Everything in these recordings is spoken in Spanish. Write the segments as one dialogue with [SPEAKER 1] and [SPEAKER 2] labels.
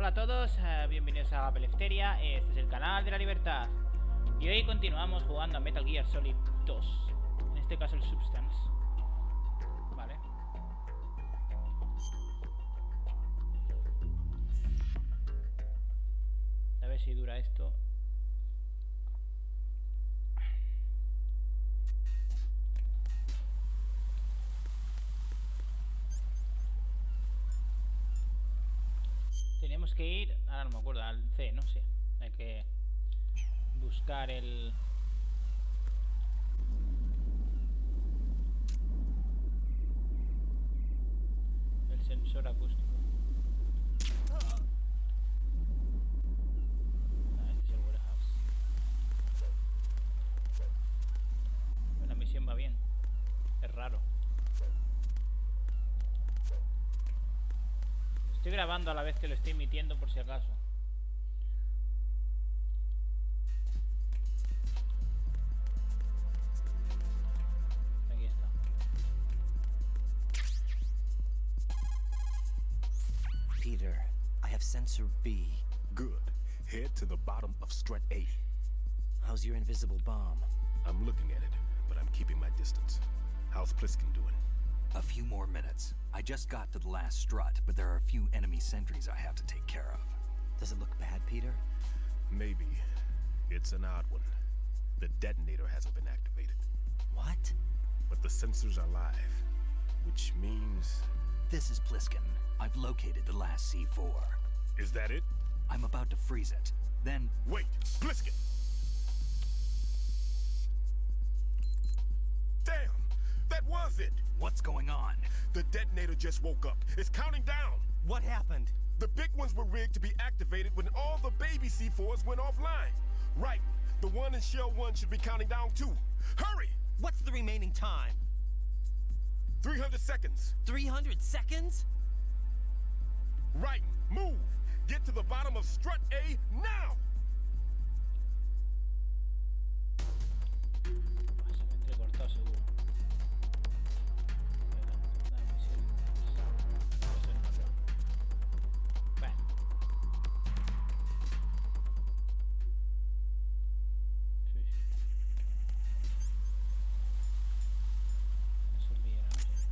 [SPEAKER 1] Hola a todos, bienvenidos a Pelefteria. Este es el canal de la libertad. Y hoy continuamos jugando a Metal Gear Solid 2. En este caso el Substance. Vale. A ver si dura esto. Teníamos que ir, ahora no me acuerdo, al C, no sé. Hay que buscar el sensor acústico. Este es el warehouse. La misión va bien. Es raro. Estoy grabando a la vez que lo estoy emitiendo por si acaso. Aquí está.
[SPEAKER 2] Peter, I have sensor B.
[SPEAKER 3] Good. Head to the bottom of strut A.
[SPEAKER 2] How's your invisible bomb?
[SPEAKER 3] I'm looking at it, but I'm keeping my distance. How's Pliskin doing?
[SPEAKER 4] A few more minutes. I just got to the last strut, but there are a few enemy sentries I have to take care of.
[SPEAKER 2] Does it look bad, Peter?
[SPEAKER 3] Maybe. It's an odd one. The detonator hasn't been activated.
[SPEAKER 2] What?
[SPEAKER 3] But the sensors are live, which means...
[SPEAKER 4] This is Pliskin. I've located the last C4.
[SPEAKER 3] Is that it?
[SPEAKER 4] I'm about to freeze it. Then...
[SPEAKER 3] Wait! Pliskin! Damn! That was it!
[SPEAKER 4] What's going on?
[SPEAKER 3] The detonator just woke up. It's counting down!
[SPEAKER 2] What happened?
[SPEAKER 3] The big ones were rigged to be activated when all the baby C4s went offline. Right. The one in Shell 1 should be counting down too. Hurry!
[SPEAKER 5] What's the remaining time?
[SPEAKER 3] 300 seconds.
[SPEAKER 5] 300 seconds?
[SPEAKER 3] Right. Move. Get to the bottom of strut A now!
[SPEAKER 1] Se me ha entrecortado seguro. Bueno. Sí, sí. No se olvida, ¿no? Sí.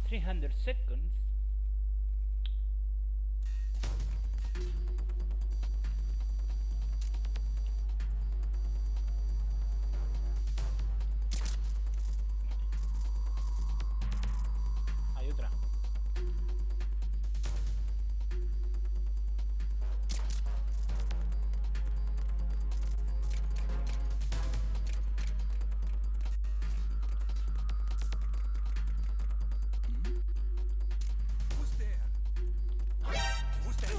[SPEAKER 1] $300 seconds. Hay otra.
[SPEAKER 4] Who's there? Who's there?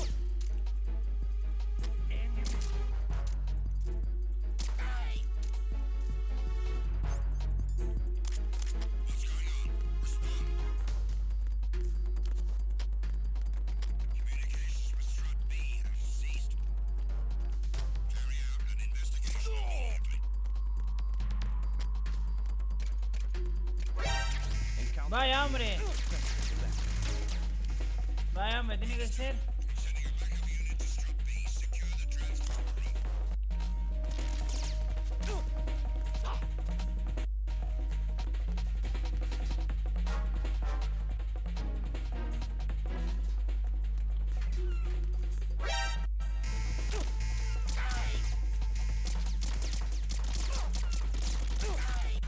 [SPEAKER 4] Enemy.
[SPEAKER 6] What's going on? Respond. Communications with Strut B have ceased. Carry out an investigation immediately.
[SPEAKER 1] Vaya hombre. Vaya hombre, tiene que ser.
[SPEAKER 6] Sending a backup unit to Strut B. Secure the transport route.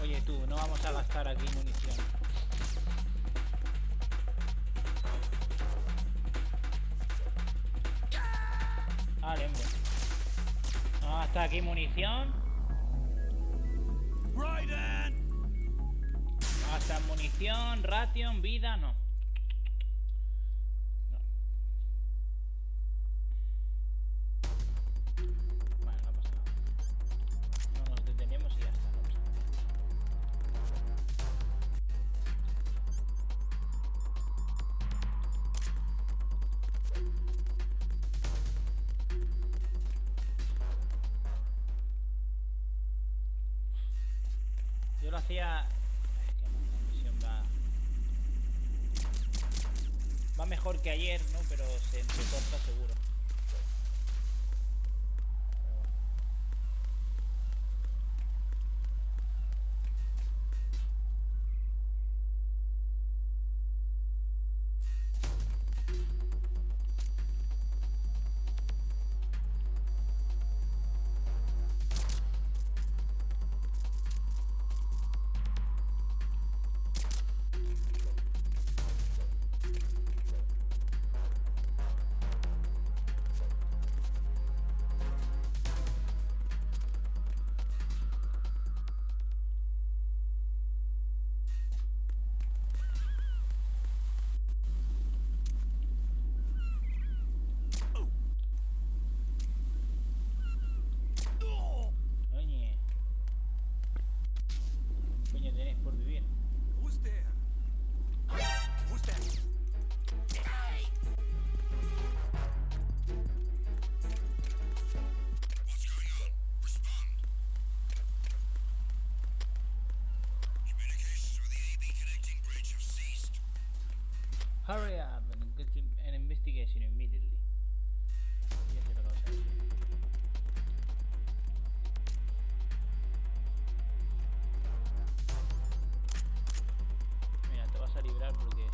[SPEAKER 1] Oye tú, no vamos a gastar aquí munición. Vale, hombre. Vamos a gastar aquí munición.
[SPEAKER 4] Raiden!
[SPEAKER 1] Vamos a gastar munición, ration, vida, no. No. Vale, no pasa nada. No nos detenemos y ya está, no pasa nada. hacía... Es que no, la misión va mejor que ayer, ¿no? Pero se entrecorta seguro. Pero bueno. Oye, ¿qué coño tenéis por vivir?
[SPEAKER 5] Who's there? Who's that?
[SPEAKER 6] What's going on? Respond. Communications with the AB connecting bridge have ceased.
[SPEAKER 1] Hurry up and get an investigation immediately. Ya sé lo que vas a decir. Mira, te vas a librar porque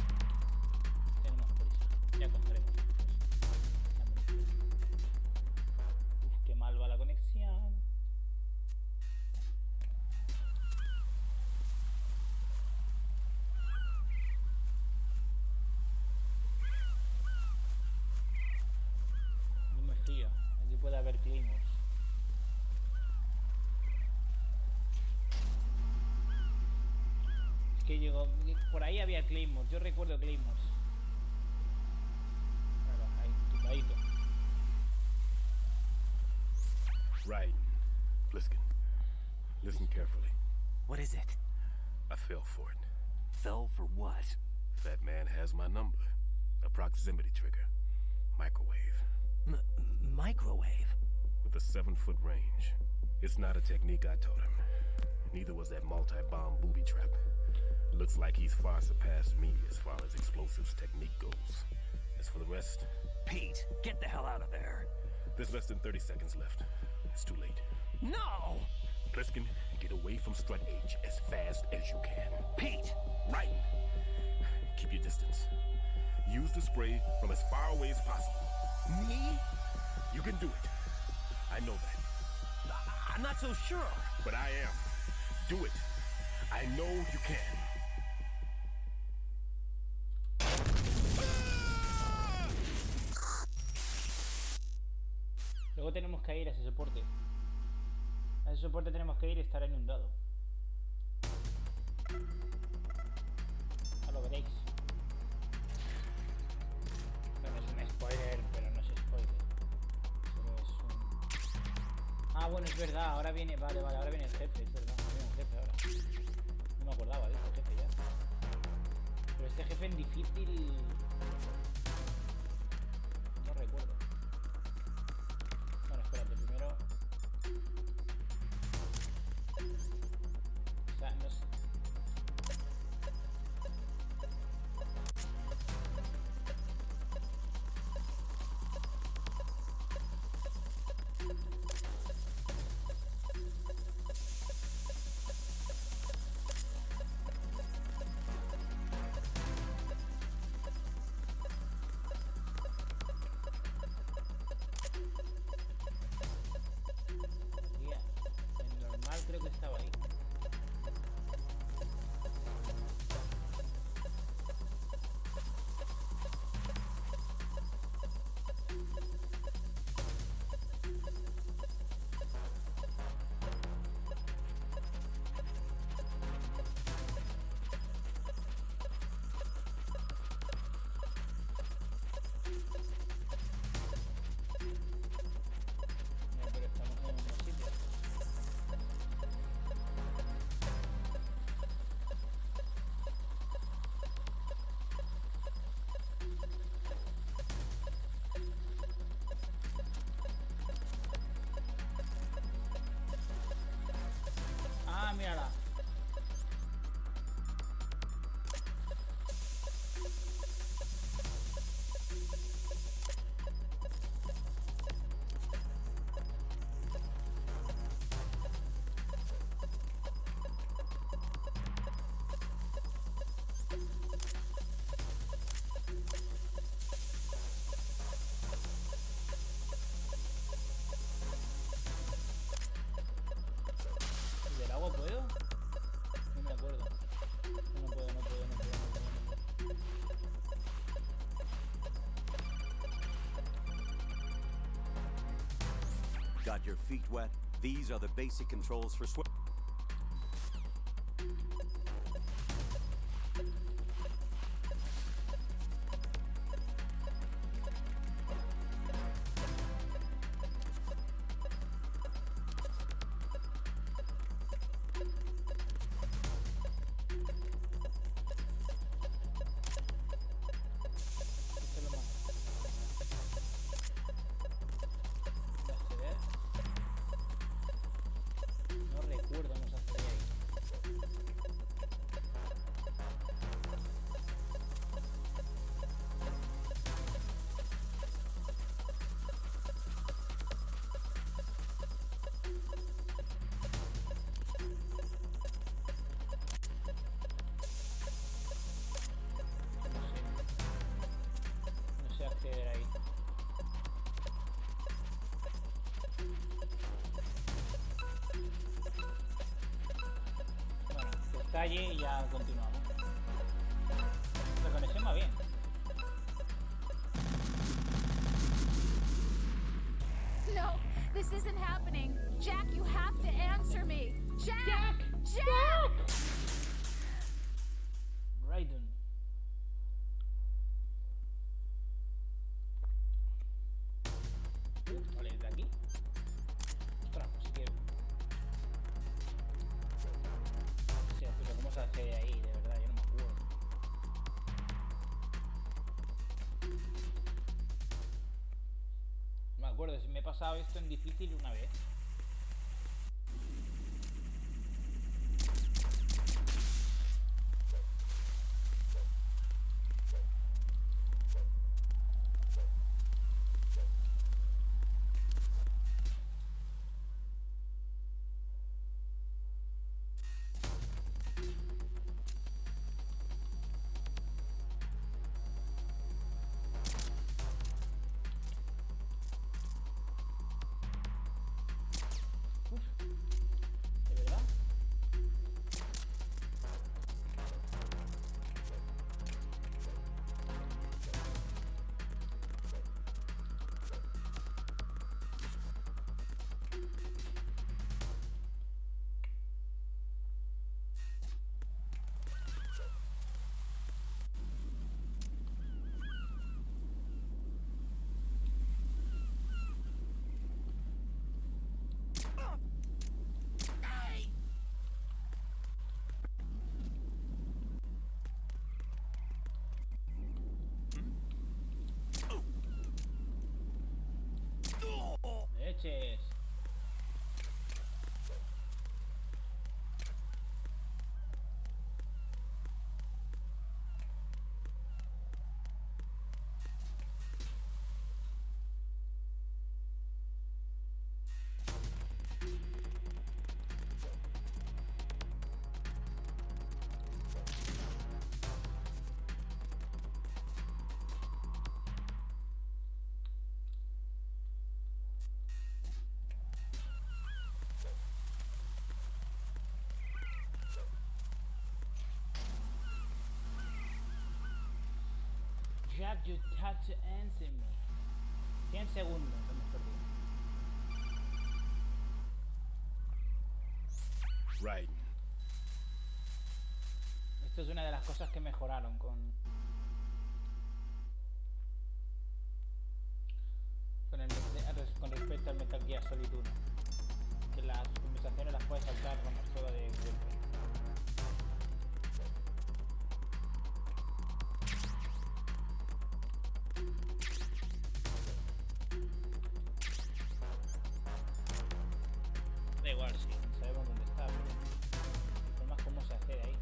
[SPEAKER 1] tenemos prisa. Ya cogeremos. Uf, qué mal va la conexión. No me fío. Aquí puede haber claymores. Es que llegó... Por ahí había claymores. Yo recuerdo claymores. Claro, ahí, tumbadito.
[SPEAKER 3] Right. Pliskin, listen carefully.
[SPEAKER 4] What is it?
[SPEAKER 3] I fell for it.
[SPEAKER 4] Fell for what?
[SPEAKER 3] That man has my number. A proximity trigger. Microwave.
[SPEAKER 4] Microwave?
[SPEAKER 3] With a 7-foot range. It's not a technique I taught him. Neither was that multi-bomb booby trap. Looks like he's far surpassed me as far as explosives technique goes. As for the rest,
[SPEAKER 4] Pete, get the hell out of there.
[SPEAKER 3] there's less than 30 seconds left. It's too late.
[SPEAKER 4] No!
[SPEAKER 3] Pliskin, get away from Strut H as fast as you can.
[SPEAKER 4] Pete!
[SPEAKER 3] Right. Keep your distance. Use the spray from as far away as possible.
[SPEAKER 4] Me?
[SPEAKER 3] You can do it. I know that.
[SPEAKER 5] I'm not so sure.
[SPEAKER 3] But I am. Do it. I know you can.
[SPEAKER 1] Luego tenemos que ir a ese soporte. A ese soporte tenemos que ir y estará inundado. Ya lo veréis. Bueno, es un spoiler, pero no es spoiler. Solo es un... Ah, bueno, es verdad, ahora viene... Vale, ahora viene el jefe, es verdad. Viene un jefe ahora. No me acordaba de este jefe ya. Pero este jefe en difícil... No recuerdo. Bueno, espérate, primero... O sea, no sé...
[SPEAKER 7] Got your feet wet? These are the basic controls for swim.
[SPEAKER 1] Esto es lo más. Acceder. No recuerdo cómo se accedía ahí. No sé acceder ahí. Bueno, que está allí y ya continuamos. La conexión va bien.
[SPEAKER 8] No, this isn't happening. Jack, you have to answer me. Jack! Jack!
[SPEAKER 1] Raiden. Vale, desde aquí. Ostras, pues sí que. O sea, pero ¿cómo se accede ahí? De verdad, yo no me acuerdo. No me acuerdo, si me he pasado esto en difícil una vez. ¿De verdad? Leches. Jack, you have to answer me. 100 segundos, hemos perdido.
[SPEAKER 3] Right.
[SPEAKER 1] Esto es una de las cosas que mejoraron con con respecto al Metal Gear Solid 1. Que las conversaciones las puedes saltar, vamos, todo de golpe. Da igual, sí, sabemos dónde está, pero el problema es cómo se accede ahí.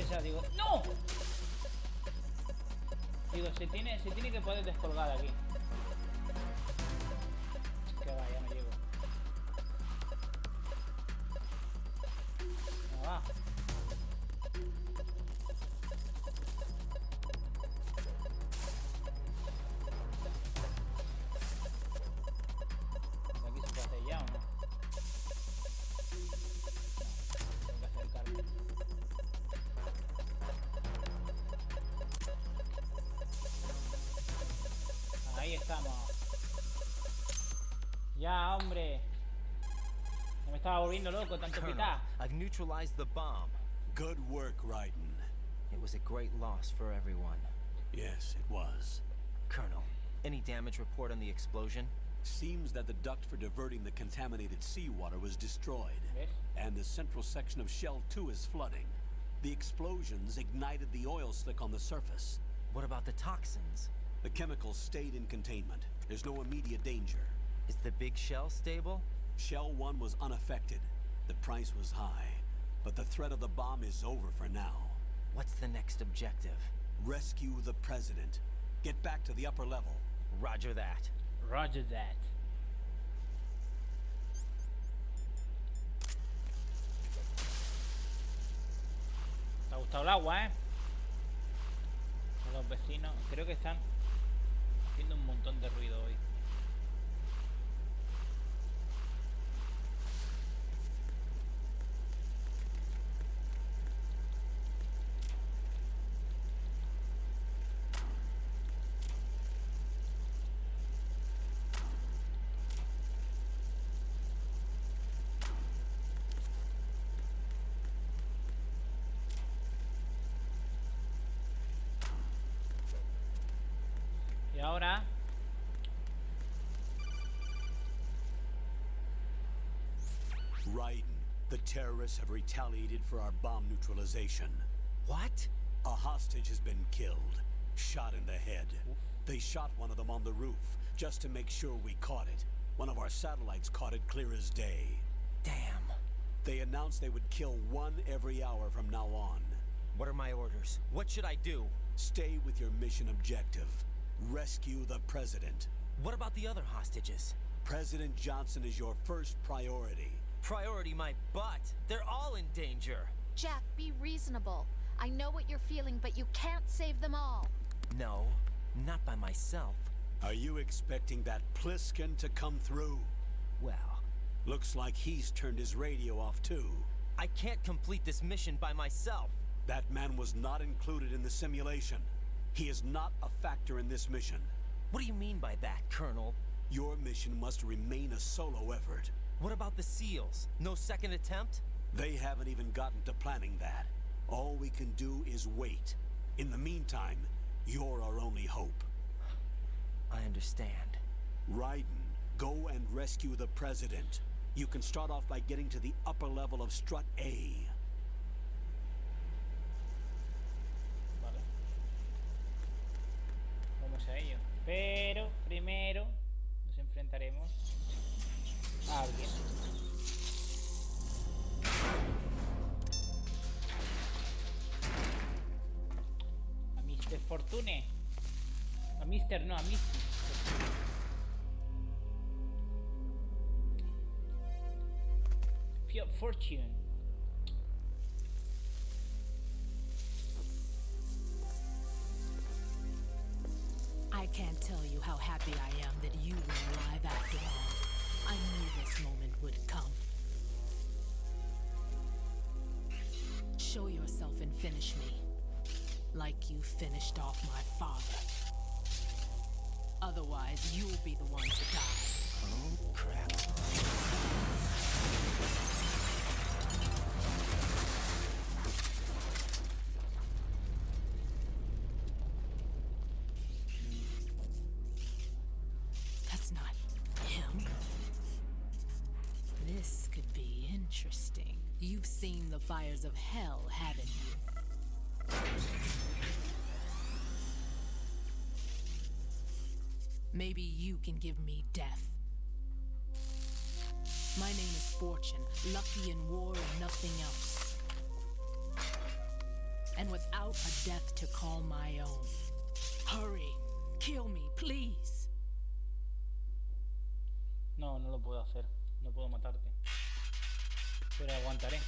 [SPEAKER 1] pensado, digo, ¡no! Digo, se tiene que poder descolgar aquí. Que va, ya no llego. Venga, va. ¿Aquí se puede hacer ya o no? No, tengo que acercarme. Ahí estamos. Ya, hombre. Ya me estaba volviendo loco tanto
[SPEAKER 2] Colonel,
[SPEAKER 1] pitar.
[SPEAKER 2] I've neutralized the bomb.
[SPEAKER 7] Good work, Raiden.
[SPEAKER 2] It was a great loss for everyone.
[SPEAKER 7] Yes, it was.
[SPEAKER 2] Colonel, any damage report on the explosion?
[SPEAKER 7] Seems that the duct for diverting the contaminated seawater was destroyed,
[SPEAKER 1] ¿Ves?
[SPEAKER 7] and the central section of Shell 2 is flooding. The explosions ignited the oil slick on the surface.
[SPEAKER 2] What about the toxins?
[SPEAKER 7] The chemicals stayed in containment. There's no immediate danger.
[SPEAKER 2] Is the big shell stable?
[SPEAKER 7] Shell 1 was unaffected. The price was high, but the threat of the bomb is over for now.
[SPEAKER 2] What's the next objective?
[SPEAKER 7] Rescue the president. Get back to the upper level.
[SPEAKER 2] Roger that.
[SPEAKER 1] Roger that. ¿Te ha gustado el agua, Los vecinos creo que están haciendo un montón de ruido hoy. Y ahora
[SPEAKER 7] Raiden, the terrorists have retaliated for our bomb neutralization.
[SPEAKER 2] What?
[SPEAKER 7] A hostage has been killed, shot in the head. They shot one of them on the roof, just to make sure we caught it. One of our satellites caught it clear as day.
[SPEAKER 2] Damn.
[SPEAKER 7] They announced they would kill one every hour from now on.
[SPEAKER 2] What are my orders? What should I do?
[SPEAKER 7] Stay with your mission objective. Rescue the president.
[SPEAKER 2] What about the other hostages?
[SPEAKER 7] President Johnson is your first priority.
[SPEAKER 2] Priority my butt. They're all in danger.
[SPEAKER 8] Jack, be reasonable. I know what you're feeling, but you can't save them all.
[SPEAKER 2] No, not by myself.
[SPEAKER 7] Are you expecting that Pliskin to come through?
[SPEAKER 2] Well,
[SPEAKER 7] Looks like he's turned his radio off too.
[SPEAKER 2] I can't complete this mission by myself.
[SPEAKER 7] That man was not included in the simulation. He is not a factor in this mission.
[SPEAKER 2] What do you mean by that, Colonel?
[SPEAKER 7] Your mission must remain a solo effort.
[SPEAKER 2] What about the SEALs? No second attempt?
[SPEAKER 7] They haven't even gotten to planning that. All we can do is wait. In the meantime, you're our only hope.
[SPEAKER 2] I understand.
[SPEAKER 7] Raiden, go and rescue the president. You can start off by getting to the upper level of Strut A.
[SPEAKER 1] Vale. Vamos a ello. Pero primero nos enfrentaremos a alguien. A Mr. Fortune. A Mr. no, a Missy. Fortune.
[SPEAKER 9] I can't tell you how happy I am that you were alive after all. I knew this moment would come. Show yourself and finish me. Like you finished off my father. Otherwise, you'll be the one to die.
[SPEAKER 2] Oh, crap.
[SPEAKER 9] That's not him. This could be interesting. You've seen the fires of hell, haven't you? Maybe you can give me death. My name is Fortune, lucky in war and nothing else. and without a death to call my own. Hurry, kill me, please.
[SPEAKER 1] No, no lo puedo hacer. No puedo matarte. Pero aguantaré.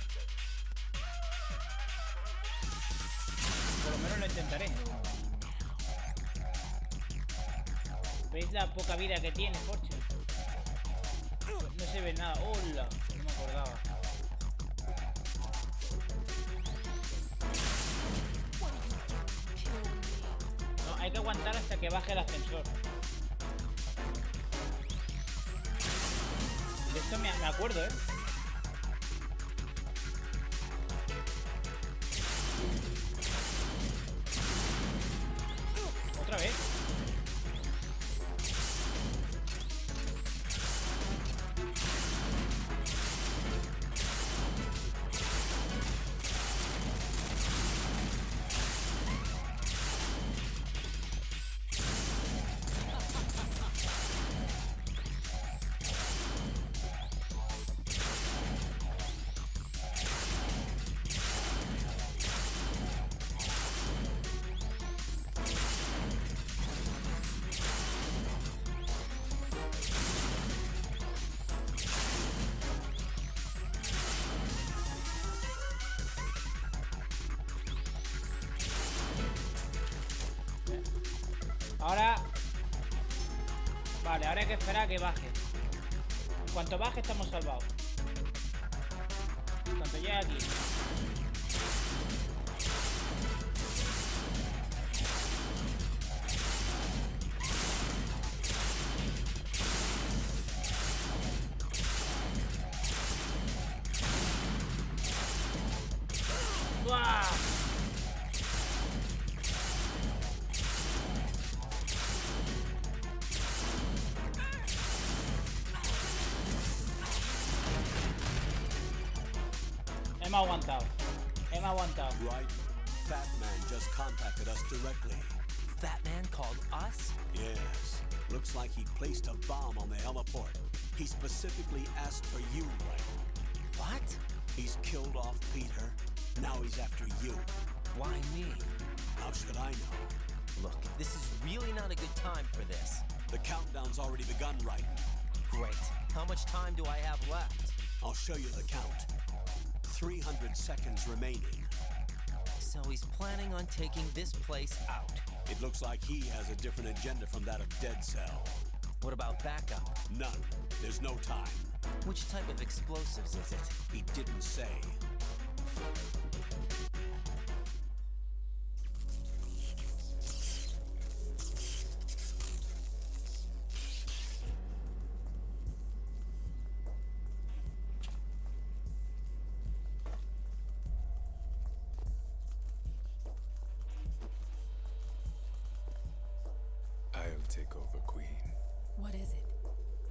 [SPEAKER 1] Por lo menos lo intentaré. ¿Veis la poca vida que tiene, Fortune? No se ve nada. ¡Hola! No me acordaba. No, hay que aguantar hasta que baje el ascensor. De esto me acuerdo, ¿eh? ¿Otra vez? Ahora... Vale, ahora hay que esperar a que baje. En cuanto baje estamos salvados. En cuanto llegue aquí. ¡Buah! Hemos aguantado. Hemos aguantado.
[SPEAKER 7] Right? Fat Man just contacted us directly.
[SPEAKER 2] Fat Man called us?
[SPEAKER 7] Yes. Looks like he placed a bomb on the heliport. He specifically asked for you, right?
[SPEAKER 2] What?
[SPEAKER 7] He's killed off Peter. Now he's after you.
[SPEAKER 2] Why me?
[SPEAKER 7] How should I know?
[SPEAKER 2] Look, this is really not a good time for this.
[SPEAKER 7] The countdown's already begun, right?
[SPEAKER 2] Great. How much time do I have left?
[SPEAKER 7] I'll show you the count. 300 seconds remaining.
[SPEAKER 2] So he's planning on taking this place out.
[SPEAKER 7] It looks like he has a different agenda from that of Dead Cell.
[SPEAKER 2] What about backup?
[SPEAKER 7] None. There's no time.
[SPEAKER 2] Which type of explosives is it?
[SPEAKER 7] He didn't say.
[SPEAKER 10] I'll take over, Queen.
[SPEAKER 9] What is it?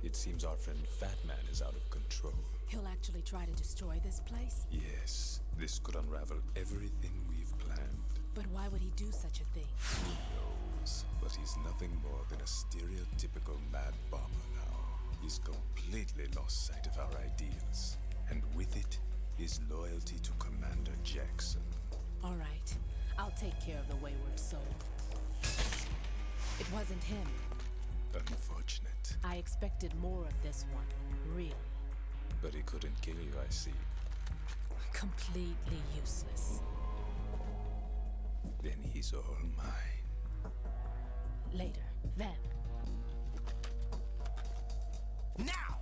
[SPEAKER 10] It seems our friend Fat Man is out of control.
[SPEAKER 9] He'll actually try to destroy this place?
[SPEAKER 10] Yes, this could unravel everything we've planned.
[SPEAKER 9] But why would he do such a thing?
[SPEAKER 10] Who knows? But he's nothing more than a stereotypical mad bomber now. He's completely lost sight of our ideals. And with it, his loyalty to Commander Jackson.
[SPEAKER 9] All right. I'll take care of the wayward soul. It wasn't him.
[SPEAKER 10] Unfortunate.
[SPEAKER 9] I expected more of this one, really.
[SPEAKER 10] But he couldn't kill you, I see.
[SPEAKER 9] Completely useless.
[SPEAKER 10] Then he's all mine.
[SPEAKER 9] Later, then.
[SPEAKER 2] Now!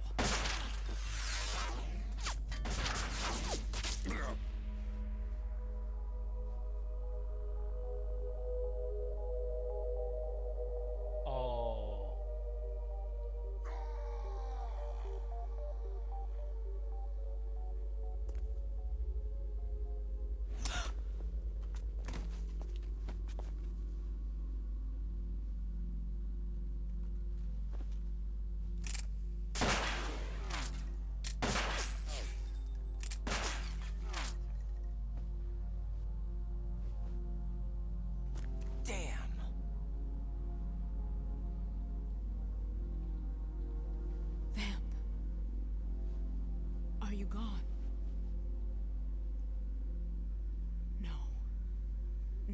[SPEAKER 1] Oh.
[SPEAKER 2] Damn!
[SPEAKER 9] Vamp. Are you gone? No.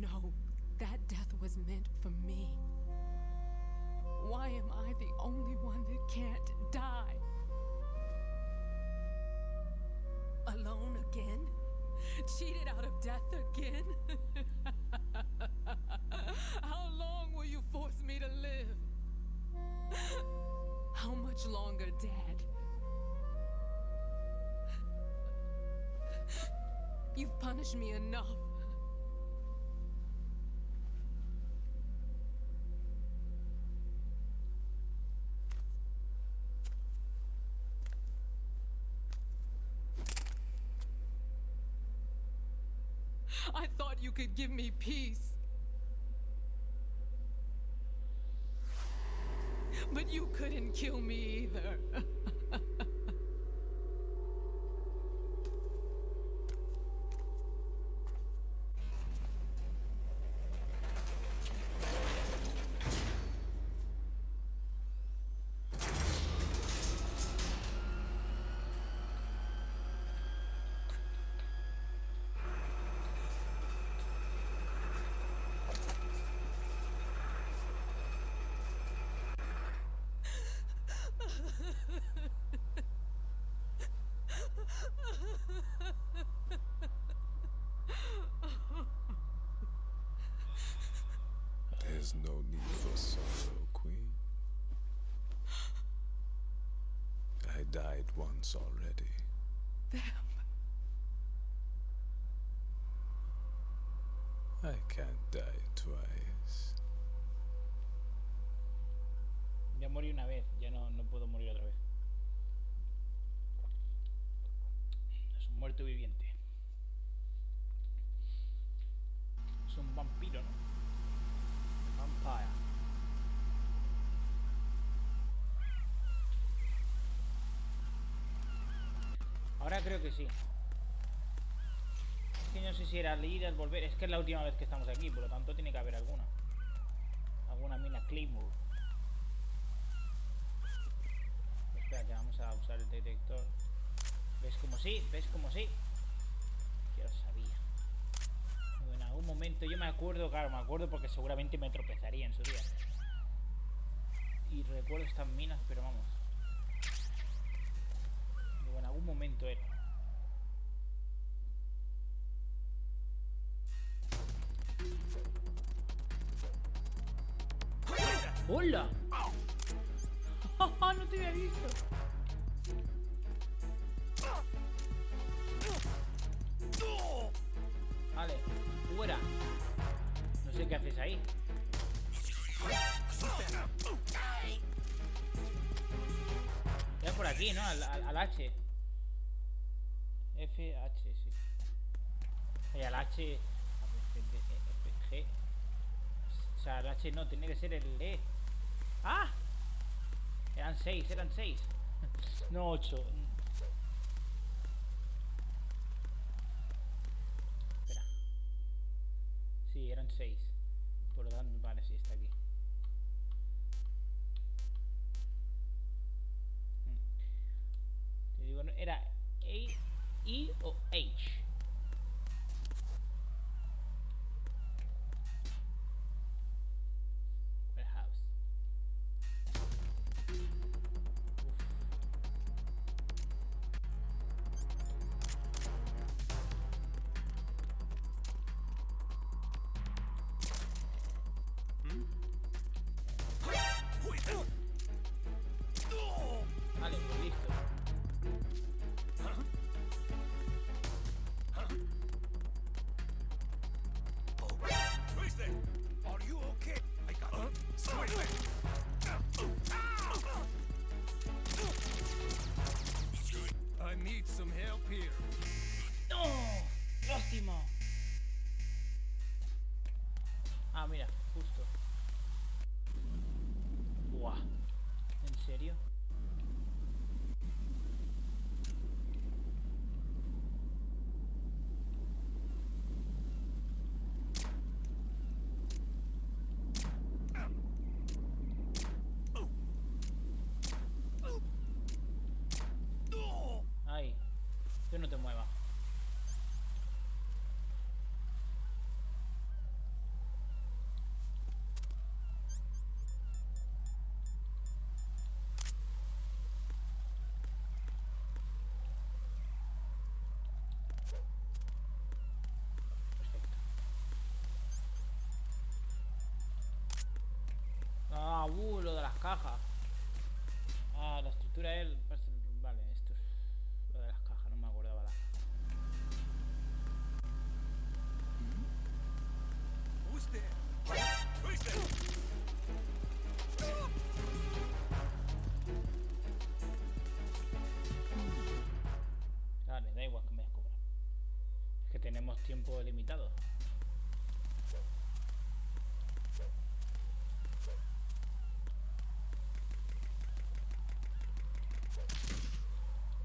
[SPEAKER 9] No, that death was meant for me. Why am I the only one that can't die? Alone again? Cheated out of death again? How long will you force me to live? How much longer, Dad? You've punished me enough. I thought you could give me peace. But you couldn't kill me either.
[SPEAKER 10] There's no need for sorrow, Queen. I died once already. I can't die twice.
[SPEAKER 1] Ya morí una vez, ya no puedo morir otra vez. Es un muerto viviente. Es un vampiro, ¿no? Vampire. Ahora creo que sí. Es que no sé si era al ir, al volver. Es que es la última vez que estamos aquí, por lo tanto tiene que haber alguna. Alguna mina Claymore. Espérate, vamos a usar el detector. ¿Ves como sí? ¿Ves como sí? Ya lo sabía. En algún momento, yo me acuerdo, claro, me acuerdo porque seguramente me tropezaría en su día. Y recuerdo estas minas, pero vamos. Digo, en algún momento era. ¡Hola! No te había visto. Vale, fuera. No sé qué haces ahí. Ya por aquí, ¿no? Al H. F, H, sí. Al H. F, G. O sea, el H no, tenía que ser el E. ¡Ah! Eran 6, eran 6. No 8. Espera. Sí, eran 6. Por lo tanto, vale, sí, está aquí. Te digo, ¿no? ¿Era A, E o H? Warehouse. caja. Ah, la estructura es... Vale, esto es lo de las cajas, no me acordaba la caja.
[SPEAKER 5] Who's there? Who's there?
[SPEAKER 1] Vale, da igual que me descubra. Es que tenemos tiempo limitado.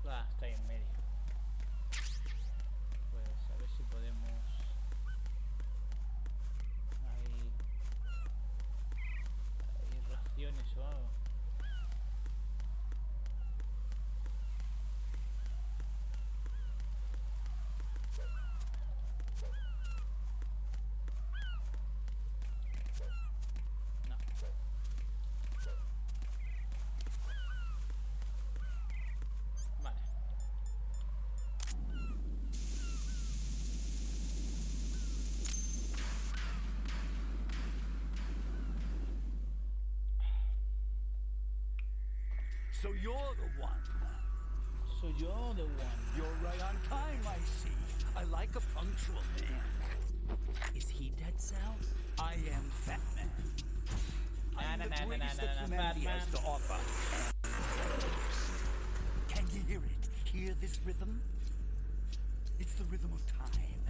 [SPEAKER 1] Ah, está ahí en medio. Pues a ver si podemos... Hay raciones o algo. No. Vale.
[SPEAKER 7] So you're the one.
[SPEAKER 1] Soy yo the one.
[SPEAKER 7] You're right on time, I see. I like a punctual man.
[SPEAKER 5] Is he Dead Cell?
[SPEAKER 7] I am Fat Man. I'm the greatest that humanity has to offer. Can you hear it? Hear this rhythm? It's the rhythm of time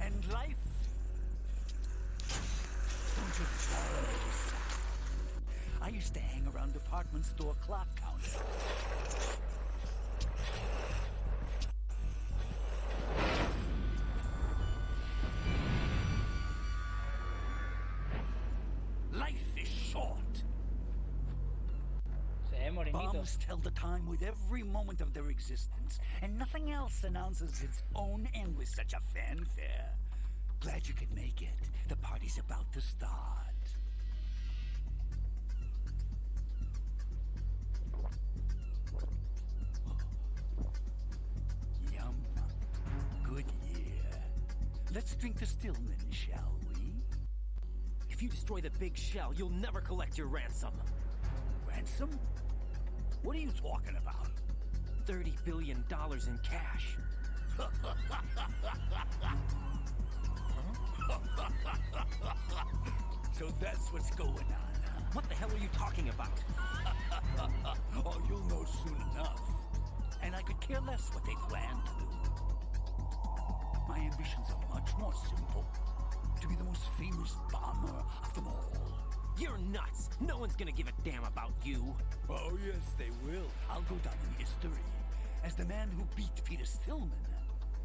[SPEAKER 7] and life. Don't you tolerate this sound? I used to hang around department store clock counters. Life is short.
[SPEAKER 1] Se ve morenito.
[SPEAKER 7] Bombs tell the time with every moment of their existence, and nothing else announces its own end with such a fanfare. Glad you could make it. The party's about to start. Yum. Good year. Let's drink the Stillman, shall we?
[SPEAKER 5] If you destroy the big shell, you'll never collect your ransom.
[SPEAKER 7] Ransom? What are you talking about?
[SPEAKER 5] $30 billion in cash.
[SPEAKER 7] So that's what's going on, huh?
[SPEAKER 5] What the hell are you talking about?
[SPEAKER 7] Oh, you'll know soon enough. And I could care less what they plan to do. My ambitions are much more simple. To be the most famous bomber of them all.
[SPEAKER 5] You're nuts. No one's gonna give a damn about you.
[SPEAKER 7] Oh, yes, they will. I'll go down in history as the man who beat Peter Stillman.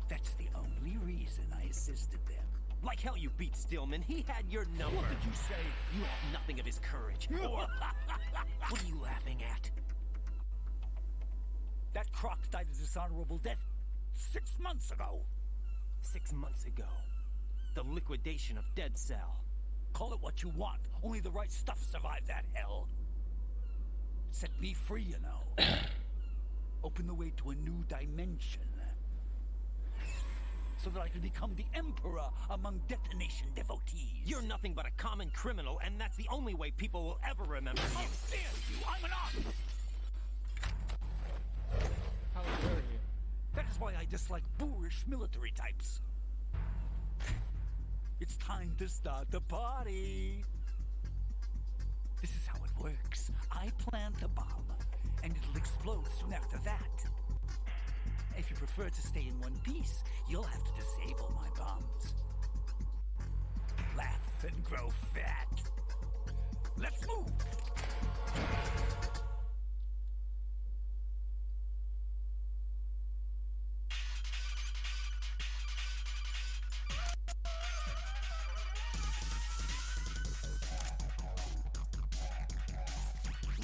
[SPEAKER 7] That's the only reason I assisted them.
[SPEAKER 5] Like hell you beat Stillman. He had your number.
[SPEAKER 7] What did you say?
[SPEAKER 5] You have nothing of his courage. Or... What are you laughing at?
[SPEAKER 7] That croc died a dishonorable death 6 months ago.
[SPEAKER 5] 6 months ago. The liquidation of Dead Cell.
[SPEAKER 7] Call it what you want. Only the right stuff survived that hell. Set me free, you know. Open the way to a new dimension. So that I can become the emperor among detonation devotees.
[SPEAKER 5] You're nothing but a common criminal, and that's the only way people will ever remember you.
[SPEAKER 7] How dare you! I'm an artist!
[SPEAKER 1] How dare you?
[SPEAKER 7] That is why I dislike boorish military types. It's time to start the party. This is how it works. I plant a bomb, and it'll explode soon after that. If you prefer to stay in one piece, you'll have to disable my bombs. Laugh and grow fat. Let's move!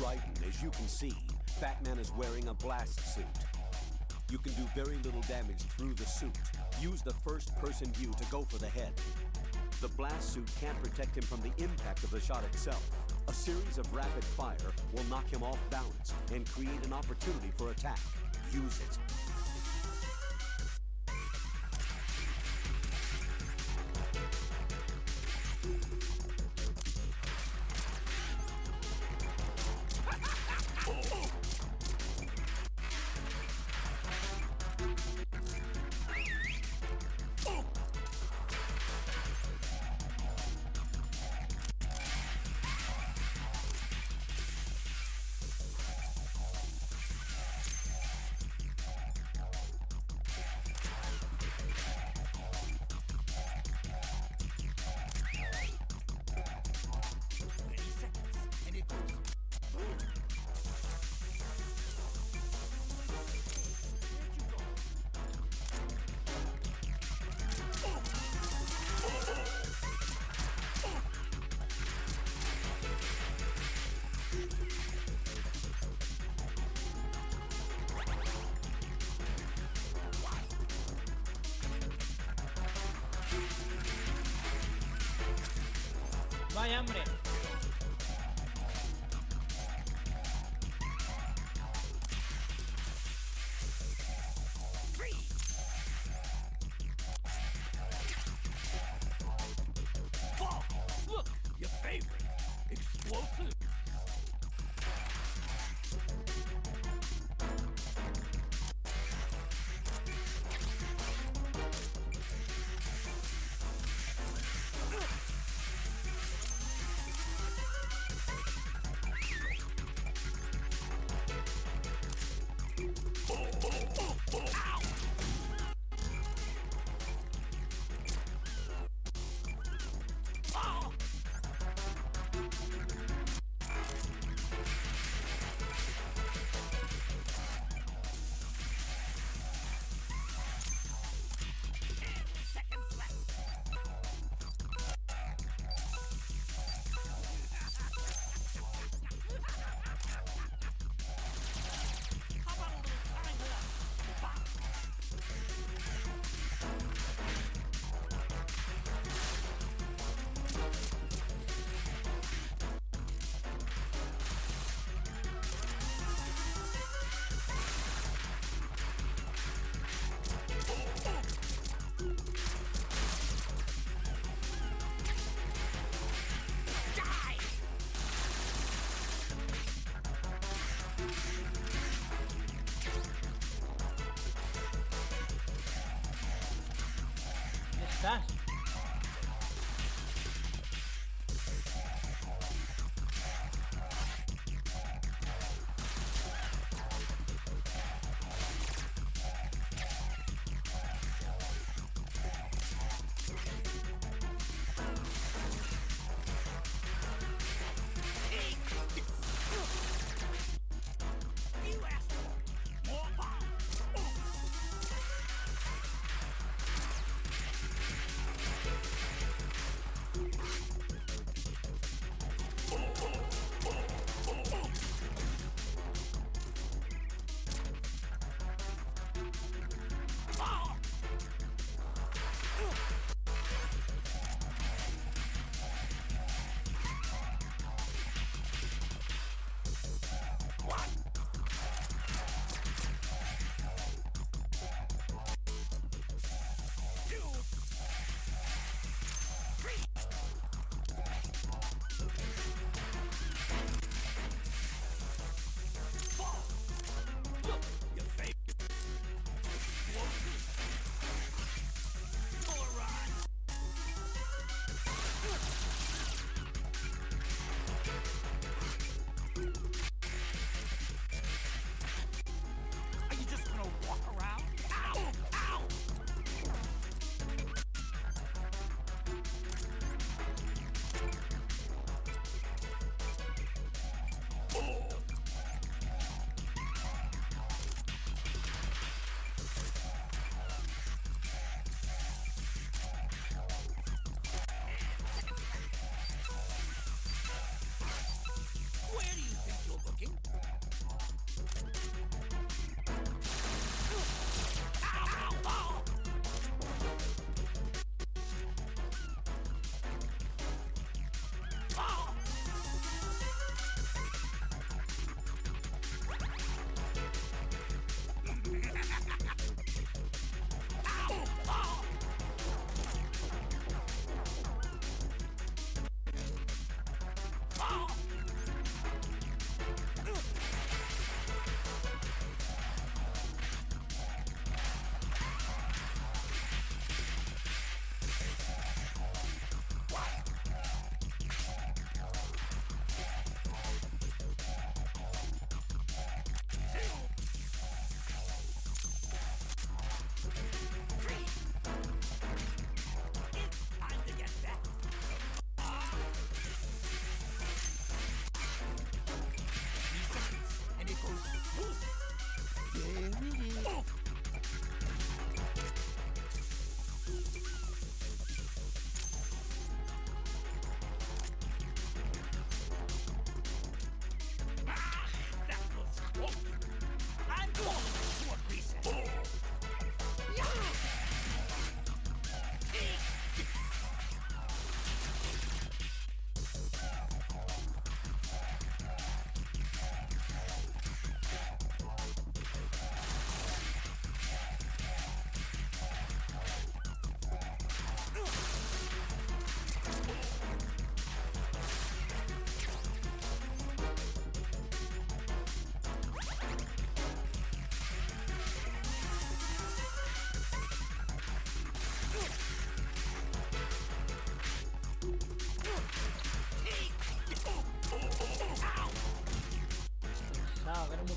[SPEAKER 11] Right, as you can see, Batman is wearing a blast suit. You can do very little damage through the suit. Use the first-person view to go for the head. The blast suit can't protect him from the impact of the shot itself. A series of rapid fire will knock him off balance and create an opportunity for attack. Use it.
[SPEAKER 1] ¡Vaya, hombre!
[SPEAKER 7] Look, your favorite. Explosive.
[SPEAKER 1] ¿Estás?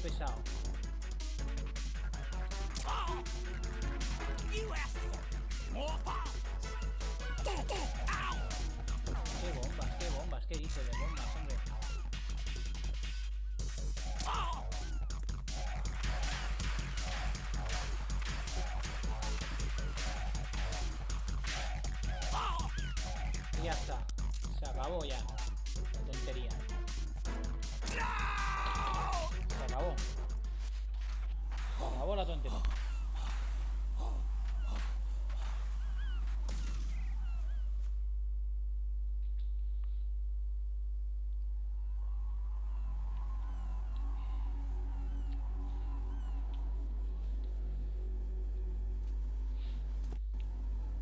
[SPEAKER 1] pesado.
[SPEAKER 7] Oh! You asked for more bombs! Ow!
[SPEAKER 1] Qué bombas, qué dice de bombas, hombre.
[SPEAKER 7] Oh! Oh!
[SPEAKER 1] Y ya está. Se acabó ya. La tontería.
[SPEAKER 7] No!
[SPEAKER 1] Se acabó. Se acabó la tontería.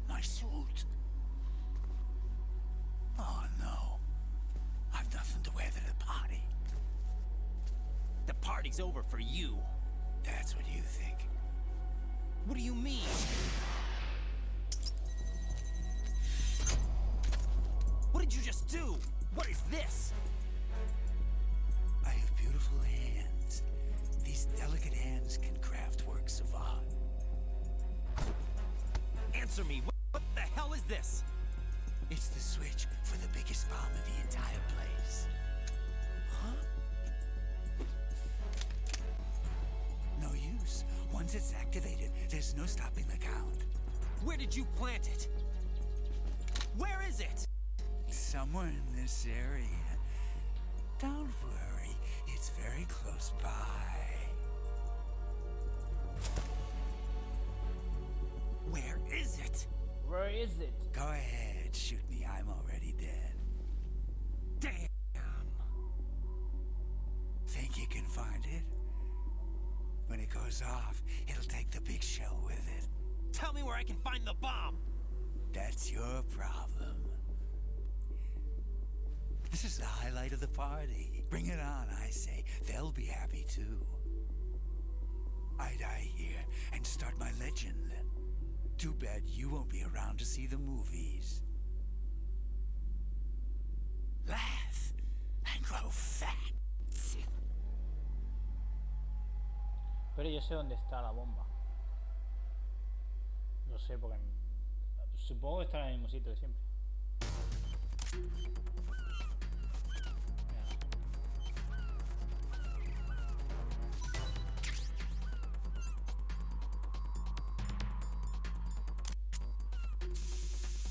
[SPEAKER 7] My suit. Oh no. I've nothing to wear to the party.
[SPEAKER 5] The party's over for you.
[SPEAKER 7] That's what you think.
[SPEAKER 5] What do you mean? What did you just do? What is this?
[SPEAKER 7] I have beautiful hands. These delicate hands can craft works of art.
[SPEAKER 5] Answer me. What the hell is this?
[SPEAKER 7] It's the switch for the biggest bomb in the entire place. Huh? No use. Once it's activated, there's no stopping the count.
[SPEAKER 5] Where did you plant it? Where is it?
[SPEAKER 7] Somewhere in this area. Don't worry, it's very close by.
[SPEAKER 5] Where is it?
[SPEAKER 1] Where is it?
[SPEAKER 7] Go ahead, shoot me. I'm already dead.
[SPEAKER 5] Damn.
[SPEAKER 7] Think you can find it? When it goes off, it'll take the big shell with it.
[SPEAKER 5] Tell me where I can find the bomb.
[SPEAKER 7] That's your problem. This is the highlight of the party. Bring it on, I say. They'll be happy too. I die here and start my legend. Too bad you won't be around to see the movies. Laugh and grow fat.
[SPEAKER 1] Pero yo sé dónde está la bomba. Lo sé porque... Supongo que está en el mismo sitio de siempre.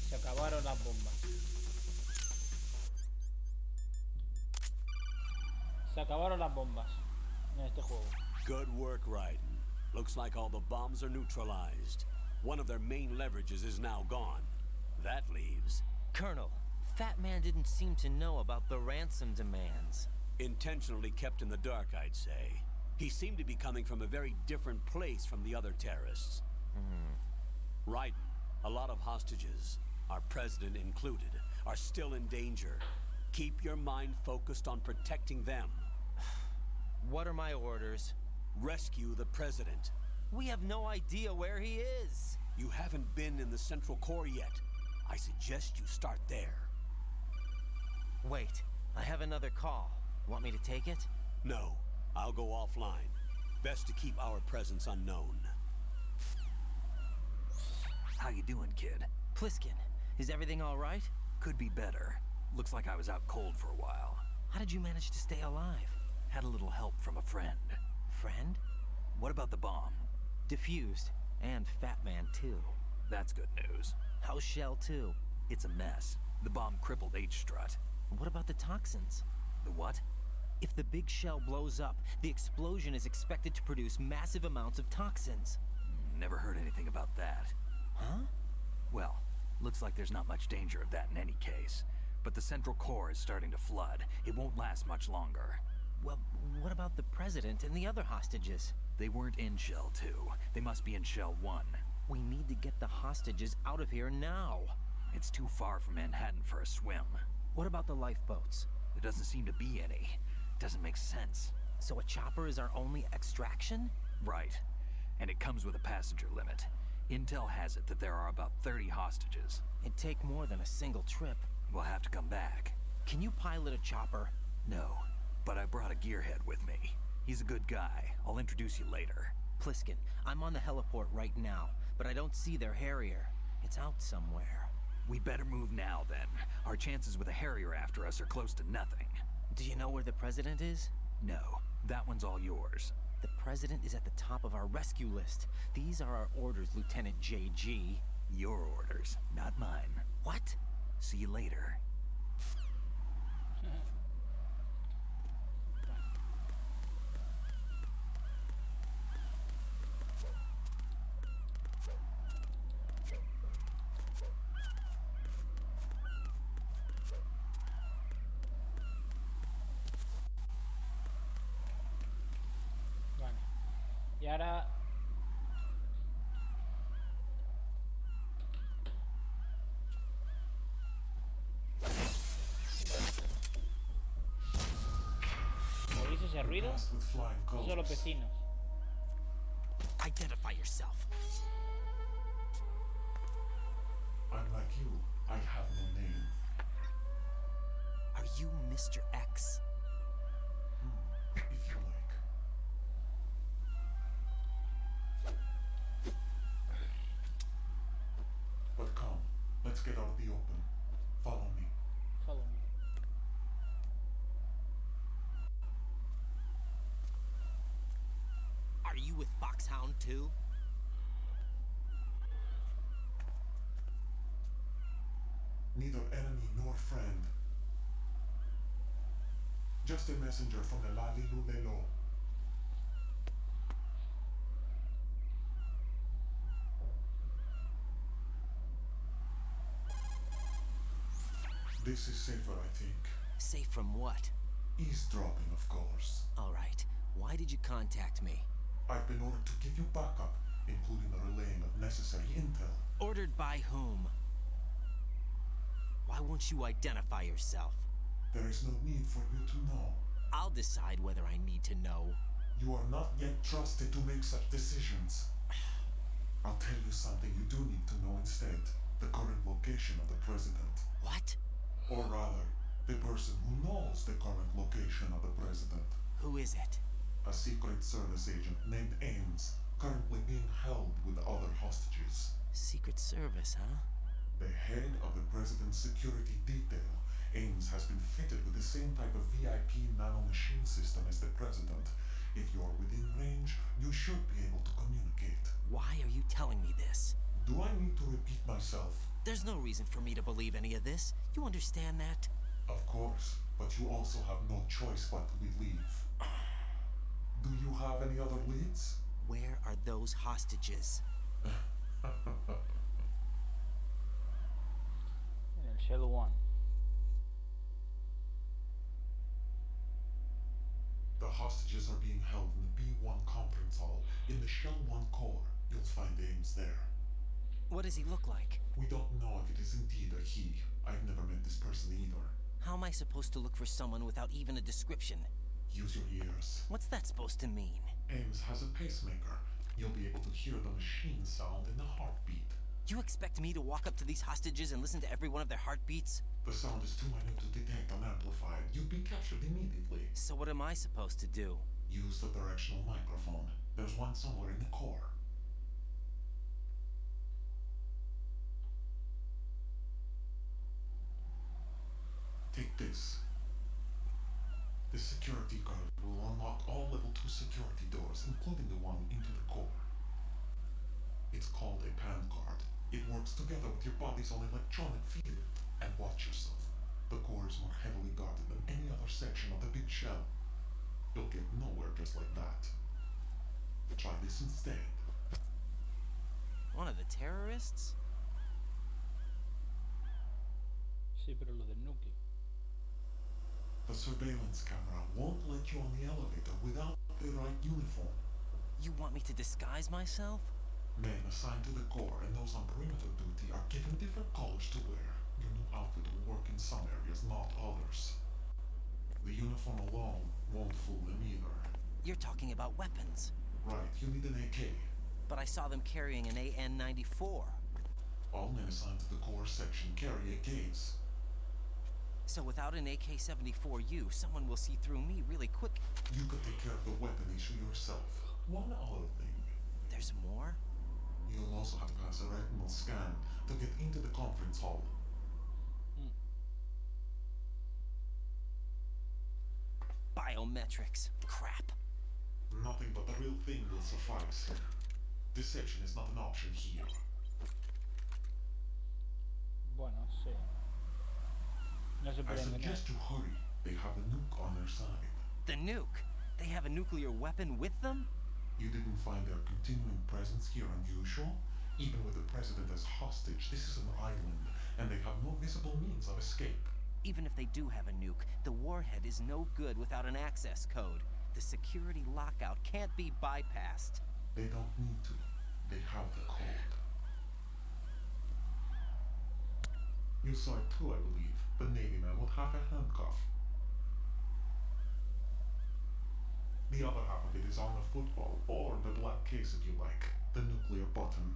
[SPEAKER 1] Se acabaron las bombas. Se acabaron las bombas en este juego.
[SPEAKER 11] Good work, Raiden. Looks like all the bombs are neutralized. One of their main leverages is now gone. That leaves...
[SPEAKER 5] Colonel, Fat Man didn't seem to know about the ransom demands.
[SPEAKER 11] Intentionally kept in the dark, I'd say. He seemed to be coming from a very different place from the other terrorists. Raiden, a lot of hostages, our president included, are still in danger. Keep your mind focused on protecting them.
[SPEAKER 5] What are my orders?
[SPEAKER 11] Rescue the president.
[SPEAKER 5] We have no idea where he is.
[SPEAKER 11] You haven't been in the Central Core yet. I suggest you start there.
[SPEAKER 5] Wait, I have another call. Want me to take it?
[SPEAKER 11] No, I'll go offline. Best to keep our presence unknown.
[SPEAKER 4] How you doing, kid?
[SPEAKER 5] Pliskin, is everything all right?
[SPEAKER 4] Could be better. Looks like I was out cold for a while.
[SPEAKER 5] How did you manage to stay alive?
[SPEAKER 4] Had a little help from a friend.
[SPEAKER 5] Friend?
[SPEAKER 4] What about the bomb?
[SPEAKER 5] Diffused. And Fat Man, too.
[SPEAKER 4] That's good news.
[SPEAKER 5] How's Shell, too?
[SPEAKER 4] It's a mess. The bomb crippled H-Strut.
[SPEAKER 5] What about the toxins?
[SPEAKER 4] The what?
[SPEAKER 5] If the big shell blows up, the explosion is expected to produce massive amounts of toxins.
[SPEAKER 4] Never heard anything about that.
[SPEAKER 5] Huh?
[SPEAKER 4] Well, looks like there's not much danger of that in any case. But the Central Core is starting to flood. It won't last much longer.
[SPEAKER 5] Well, what about the President and the other hostages?
[SPEAKER 4] They weren't in Shell 2. They must be in Shell 1.
[SPEAKER 5] We need to get the hostages out of here now.
[SPEAKER 4] It's too far from Manhattan for a swim.
[SPEAKER 5] What about the lifeboats?
[SPEAKER 4] There doesn't seem to be any. Doesn't make sense.
[SPEAKER 5] So a chopper is our only extraction?
[SPEAKER 4] Right. And it comes with a passenger limit. Intel has it that there are about 30 hostages.
[SPEAKER 5] It'd take more than a single trip.
[SPEAKER 4] We'll have to come back.
[SPEAKER 5] Can you pilot a chopper?
[SPEAKER 4] No, but I brought a gearhead with me. He's a good guy. I'll introduce you later.
[SPEAKER 5] Pliskin, I'm on the heliport right now, but I don't see their Harrier. It's out somewhere.
[SPEAKER 4] We better move now, then. Our chances with a Harrier after us are close to nothing.
[SPEAKER 5] Do you know where the President is?
[SPEAKER 4] No, that one's all yours.
[SPEAKER 5] The President is at the top of our rescue list. These are our orders, Lieutenant JG.
[SPEAKER 4] Your orders, not mine.
[SPEAKER 5] What?
[SPEAKER 4] See you later.
[SPEAKER 1] Vale. Y ahora... ¿Oís ese ruido? Esos son los vecinos.
[SPEAKER 5] Identify yourself.
[SPEAKER 12] I'm like you. I have no name.
[SPEAKER 5] Are you Mr. X?
[SPEAKER 12] If you like. But come, let's get out of the open. Follow me.
[SPEAKER 1] Follow me.
[SPEAKER 5] Are you with Foxhound too?
[SPEAKER 12] Neither enemy nor friend. Just a messenger from the Lalilu Lelo. This is safer, I think.
[SPEAKER 5] Safe from what?
[SPEAKER 12] Eavesdropping, of course.
[SPEAKER 5] All right. Why did you contact me?
[SPEAKER 12] I've been ordered to give you backup, including the relaying of necessary intel.
[SPEAKER 5] Ordered by whom? Why won't you identify yourself?
[SPEAKER 12] There is no need for you to know.
[SPEAKER 5] I'll decide whether I need to know.
[SPEAKER 12] You are not yet trusted to make such decisions. I'll tell you something you do need to know instead. The current location of the President.
[SPEAKER 5] What?
[SPEAKER 12] Or rather, the person who knows the current location of the President.
[SPEAKER 5] Who is it?
[SPEAKER 12] A Secret Service agent named Ames, currently being held with other hostages.
[SPEAKER 5] Secret Service, huh?
[SPEAKER 12] The head of the President's security detail, Ames, has been fitted with the same type of VIP nanomachine system as the President. If you're within range, you should be able to communicate.
[SPEAKER 5] Why are you telling me this?
[SPEAKER 12] Do I need to repeat myself?
[SPEAKER 5] There's no reason for me to believe any of this. You understand that?
[SPEAKER 12] Of course, but you also have no choice but to believe. Do you have any other leads?
[SPEAKER 5] Where are those hostages?
[SPEAKER 1] En el Shell 1.
[SPEAKER 12] The hostages are being held in the B1 conference hall. In the Shell 1 core, you'll find Ames there.
[SPEAKER 5] What does he look like?
[SPEAKER 12] We don't know if it is indeed a he. I've never met this person either.
[SPEAKER 5] How am I supposed to look for someone without even a description?
[SPEAKER 12] Use your ears.
[SPEAKER 5] What's that supposed to mean?
[SPEAKER 12] Ames has a pacemaker. You'll be able to hear the machine sound in the heartbeat.
[SPEAKER 5] You expect me to walk up to these hostages and listen to every one of their heartbeats?
[SPEAKER 12] The sound is too minute to detect unamplified. You'd be captured immediately.
[SPEAKER 5] So what am I supposed to do?
[SPEAKER 12] Use the directional microphone. There's one somewhere in the core. Take this. The security card will unlock all level 2 security doors, including the one into the core. It's called a PAN card. It works together with your body's own electronic field. And watch yourself. The core is more heavily guarded than any other section of the big shell. You'll get nowhere just like that. Try this instead.
[SPEAKER 5] One of the terrorists?
[SPEAKER 1] Sí, pero lo del núcleo.
[SPEAKER 12] The surveillance camera won't let you on the elevator without the right uniform.
[SPEAKER 5] You want me to disguise myself?
[SPEAKER 12] Men assigned to the core and those on perimeter duty are given different colors to wear. Your new outfit will work in some areas, not others. The uniform alone won't fool them either.
[SPEAKER 5] You're talking about weapons.
[SPEAKER 12] Right, you need an AK.
[SPEAKER 5] But I saw them carrying an AN-94.
[SPEAKER 12] All men assigned to the core section carry AKs.
[SPEAKER 5] So without an AK-74U, someone will see through me really quick.
[SPEAKER 12] You could take care of the weapon issue yourself. One other thing.
[SPEAKER 5] There's more?
[SPEAKER 12] You'll also have to pass a retinal scan to get into the conference hall.
[SPEAKER 5] Biometrics. Crap.
[SPEAKER 12] Nothing but the real thing will suffice. Deception is not an option here.
[SPEAKER 1] Bueno, sí. No se
[SPEAKER 12] I
[SPEAKER 1] puede engañar.
[SPEAKER 12] suggest you hurry. They have a nuke on their side.
[SPEAKER 5] The nuke? They have a nuclear weapon with them?
[SPEAKER 12] You didn't find their continuing presence here unusual? Even with the president as hostage, this is an island, and they have no visible means of escape.
[SPEAKER 5] Even if they do have a nuke, the warhead is no good without an access code. The security lockout can't be bypassed.
[SPEAKER 12] They don't need to. They have the code. You saw it too, I believe. The Navy man with half a handcuff. The other half of it is on the football, or the black case if you like. The nuclear button.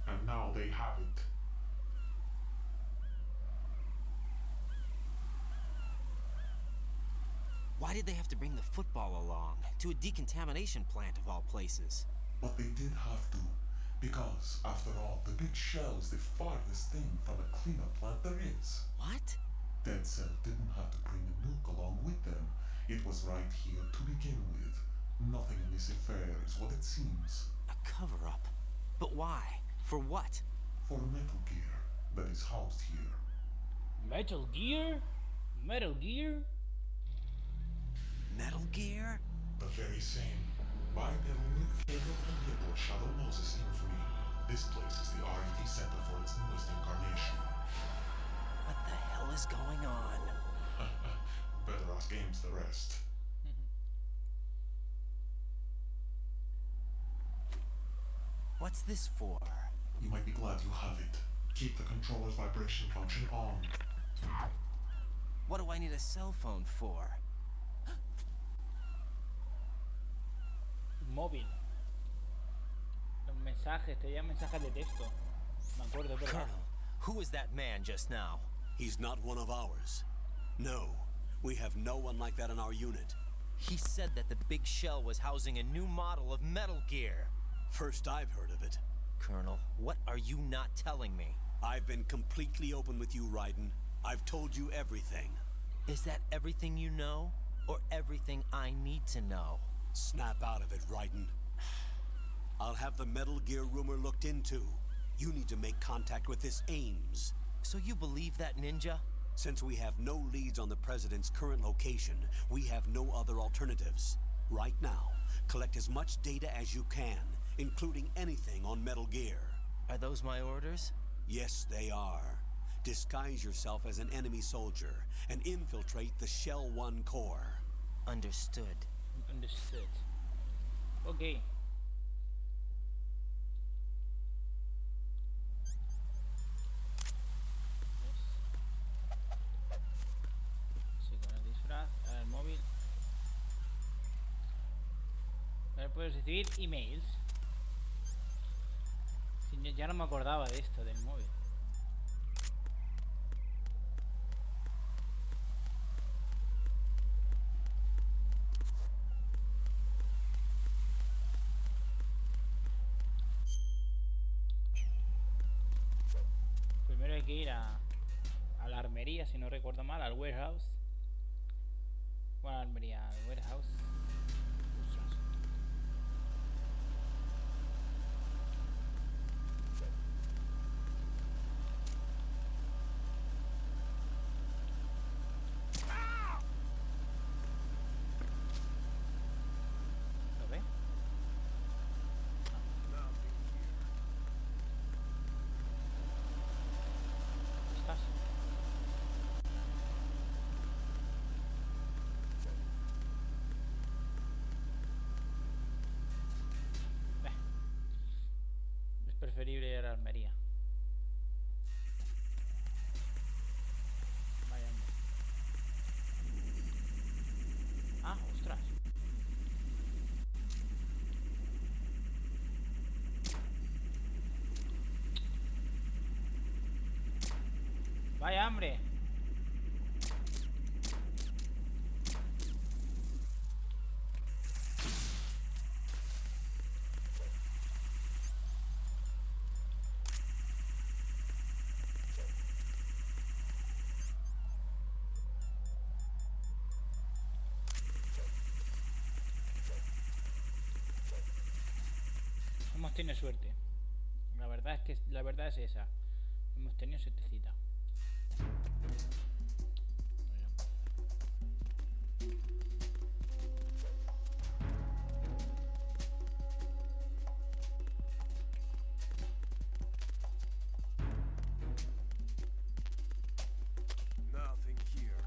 [SPEAKER 12] And now they have it.
[SPEAKER 5] Why did they have to bring the football along? To a decontamination plant of all places.
[SPEAKER 12] But they did have to. Because, after all, the big shell is the farthest thing from a cleanup plant there is.
[SPEAKER 5] What?
[SPEAKER 12] Dead Cell didn't have to bring a nuke along with them. It was right here to begin with. Nothing in this affair is what it seems.
[SPEAKER 5] A cover-up? But why? For what?
[SPEAKER 12] For Metal Gear that is housed here.
[SPEAKER 1] Metal Gear? Metal Gear?
[SPEAKER 5] Metal Gear?
[SPEAKER 12] The very same. Bipedal nuke cable from the aboard Shadow Moses infamy. This place is the R&D center for its newest incarnation.
[SPEAKER 5] What the hell is going on?
[SPEAKER 12] Better ask Ames the rest.
[SPEAKER 5] What's this for?
[SPEAKER 12] You might be glad you have it. Keep the controller's vibration function on.
[SPEAKER 5] What do I need a cell phone for?
[SPEAKER 1] Móvil. Los mensajes, te llegan mensajes de texto. Me acuerdo, pero.
[SPEAKER 5] Colonel, who was that man just now?
[SPEAKER 11] He's not one of ours. No, we have no one like that in our unit.
[SPEAKER 5] He said that the big shell was housing a new model of Metal Gear.
[SPEAKER 11] First I've heard of it.
[SPEAKER 5] Colonel, what are you not telling me?
[SPEAKER 11] I've been completely open with you, Raiden. I've told you everything.
[SPEAKER 5] Is that everything you know? Or everything I need to know?
[SPEAKER 11] Snap out of it, Raiden. I'll have the Metal Gear rumor looked into. You need to make contact with this Ames.
[SPEAKER 5] So you believe that ninja?
[SPEAKER 11] Since we have no leads on the President's current location, we have no other alternatives. Right now, collect as much data as you can, including anything on Metal Gear.
[SPEAKER 5] Are those my orders?
[SPEAKER 11] Yes, they are. Disguise yourself as an enemy soldier and infiltrate the Shell 1 core.
[SPEAKER 5] Understood.
[SPEAKER 1] Understood. Okay. Sí, con el disfraz, ahora el móvil. Ahora puedes recibir emails. Sí, ya no me acordaba de esto, del móvil. Primero hay que ir a la armería, si no recuerdo mal, al warehouse. Bueno, armería, al warehouse. Ostras. ¿Lo ve? ¿Estás? Es preferible ir a la armería. Vaya hombre. Ah, ostras. Vaya hambre. hemos tenido suerte. La verdad es esa. Hemos tenido suertecita.
[SPEAKER 4] Nothing here.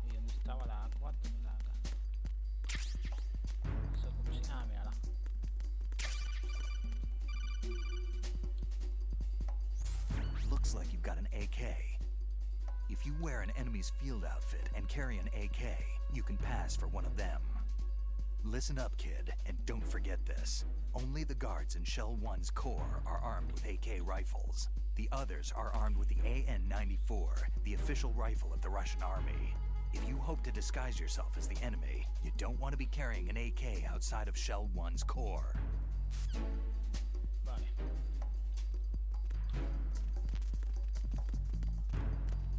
[SPEAKER 1] ¿Y dónde estaba la 4? La acá. Eso como si... Ah, mírala.
[SPEAKER 4] Looks like you've got an AK. If you wear an enemy's field outfit and carry an AK, you can pass for one of them. Listen up, kid, and don't forget this. Only the guards in Shell 1's core are armed with AK rifles. The others are armed with the AN-94, the official rifle of the Russian army. If you hope to disguise yourself as the enemy, you don't want to be carrying an AK outside of Shell 1's core.
[SPEAKER 1] Vale.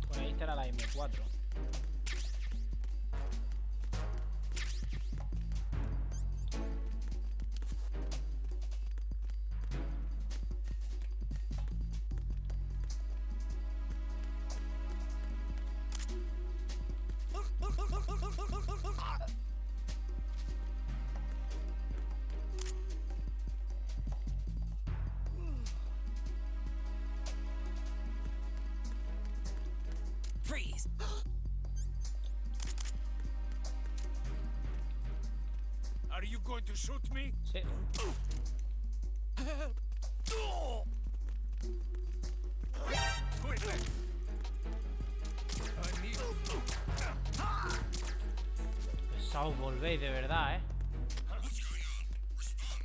[SPEAKER 1] Por ahí estará la M4.
[SPEAKER 7] Freeze! Are you going to shoot me?
[SPEAKER 1] Sí.
[SPEAKER 7] Quickly! I need...
[SPEAKER 1] Pesaos volvéis de verdad,
[SPEAKER 6] What's going on? Respond.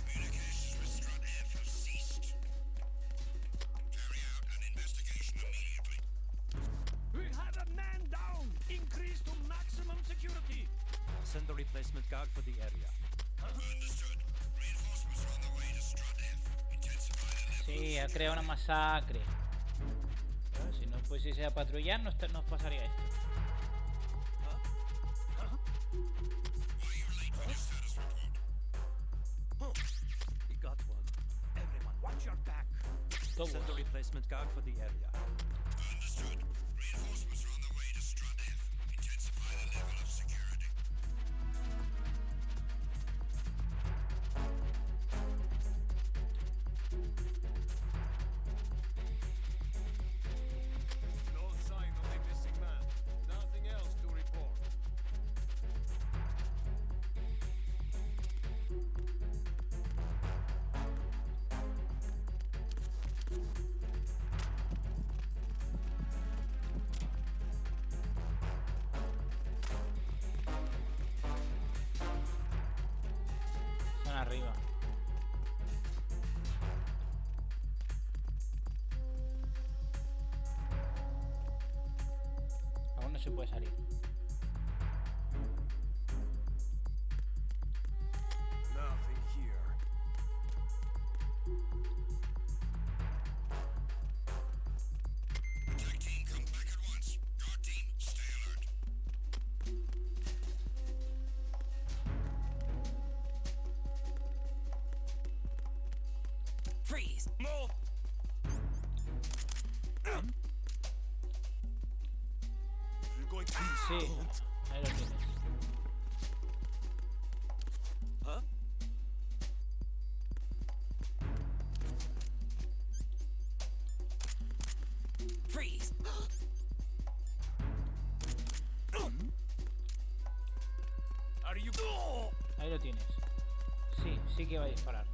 [SPEAKER 6] Communications with Strut F have ceased. Carry out an investigation immediately.
[SPEAKER 7] We have a man down! Increase to maximum security!
[SPEAKER 2] Send a replacement guard for the area.
[SPEAKER 6] Understood. Reinforcements are on the way to Strut F. Intensify the level.
[SPEAKER 1] Sí, ha creado una masacre. Pero si no fuese a patrullar, nos pasaría esto.
[SPEAKER 6] Why are you late with your status report?
[SPEAKER 2] We got one.
[SPEAKER 7] Everyone, watch your back!
[SPEAKER 1] Todos.
[SPEAKER 2] Send a replacement guard for the area.
[SPEAKER 6] Understood. Reinforcements are on the way to Strut F. Intensify the level of security.
[SPEAKER 7] No sign of a missing man. Nothing else to report.
[SPEAKER 1] Son arriba. Aún no se puede salir.
[SPEAKER 4] Nothing here.
[SPEAKER 6] Attack team, come back at once. Guard team, stay alert.
[SPEAKER 7] Freeze! Move!
[SPEAKER 4] You're going to...
[SPEAKER 1] Sí, ahí lo tienes.
[SPEAKER 7] Huh? Freeze! Are you...
[SPEAKER 1] Ahí lo tienes. Sí, sí que va a disparar.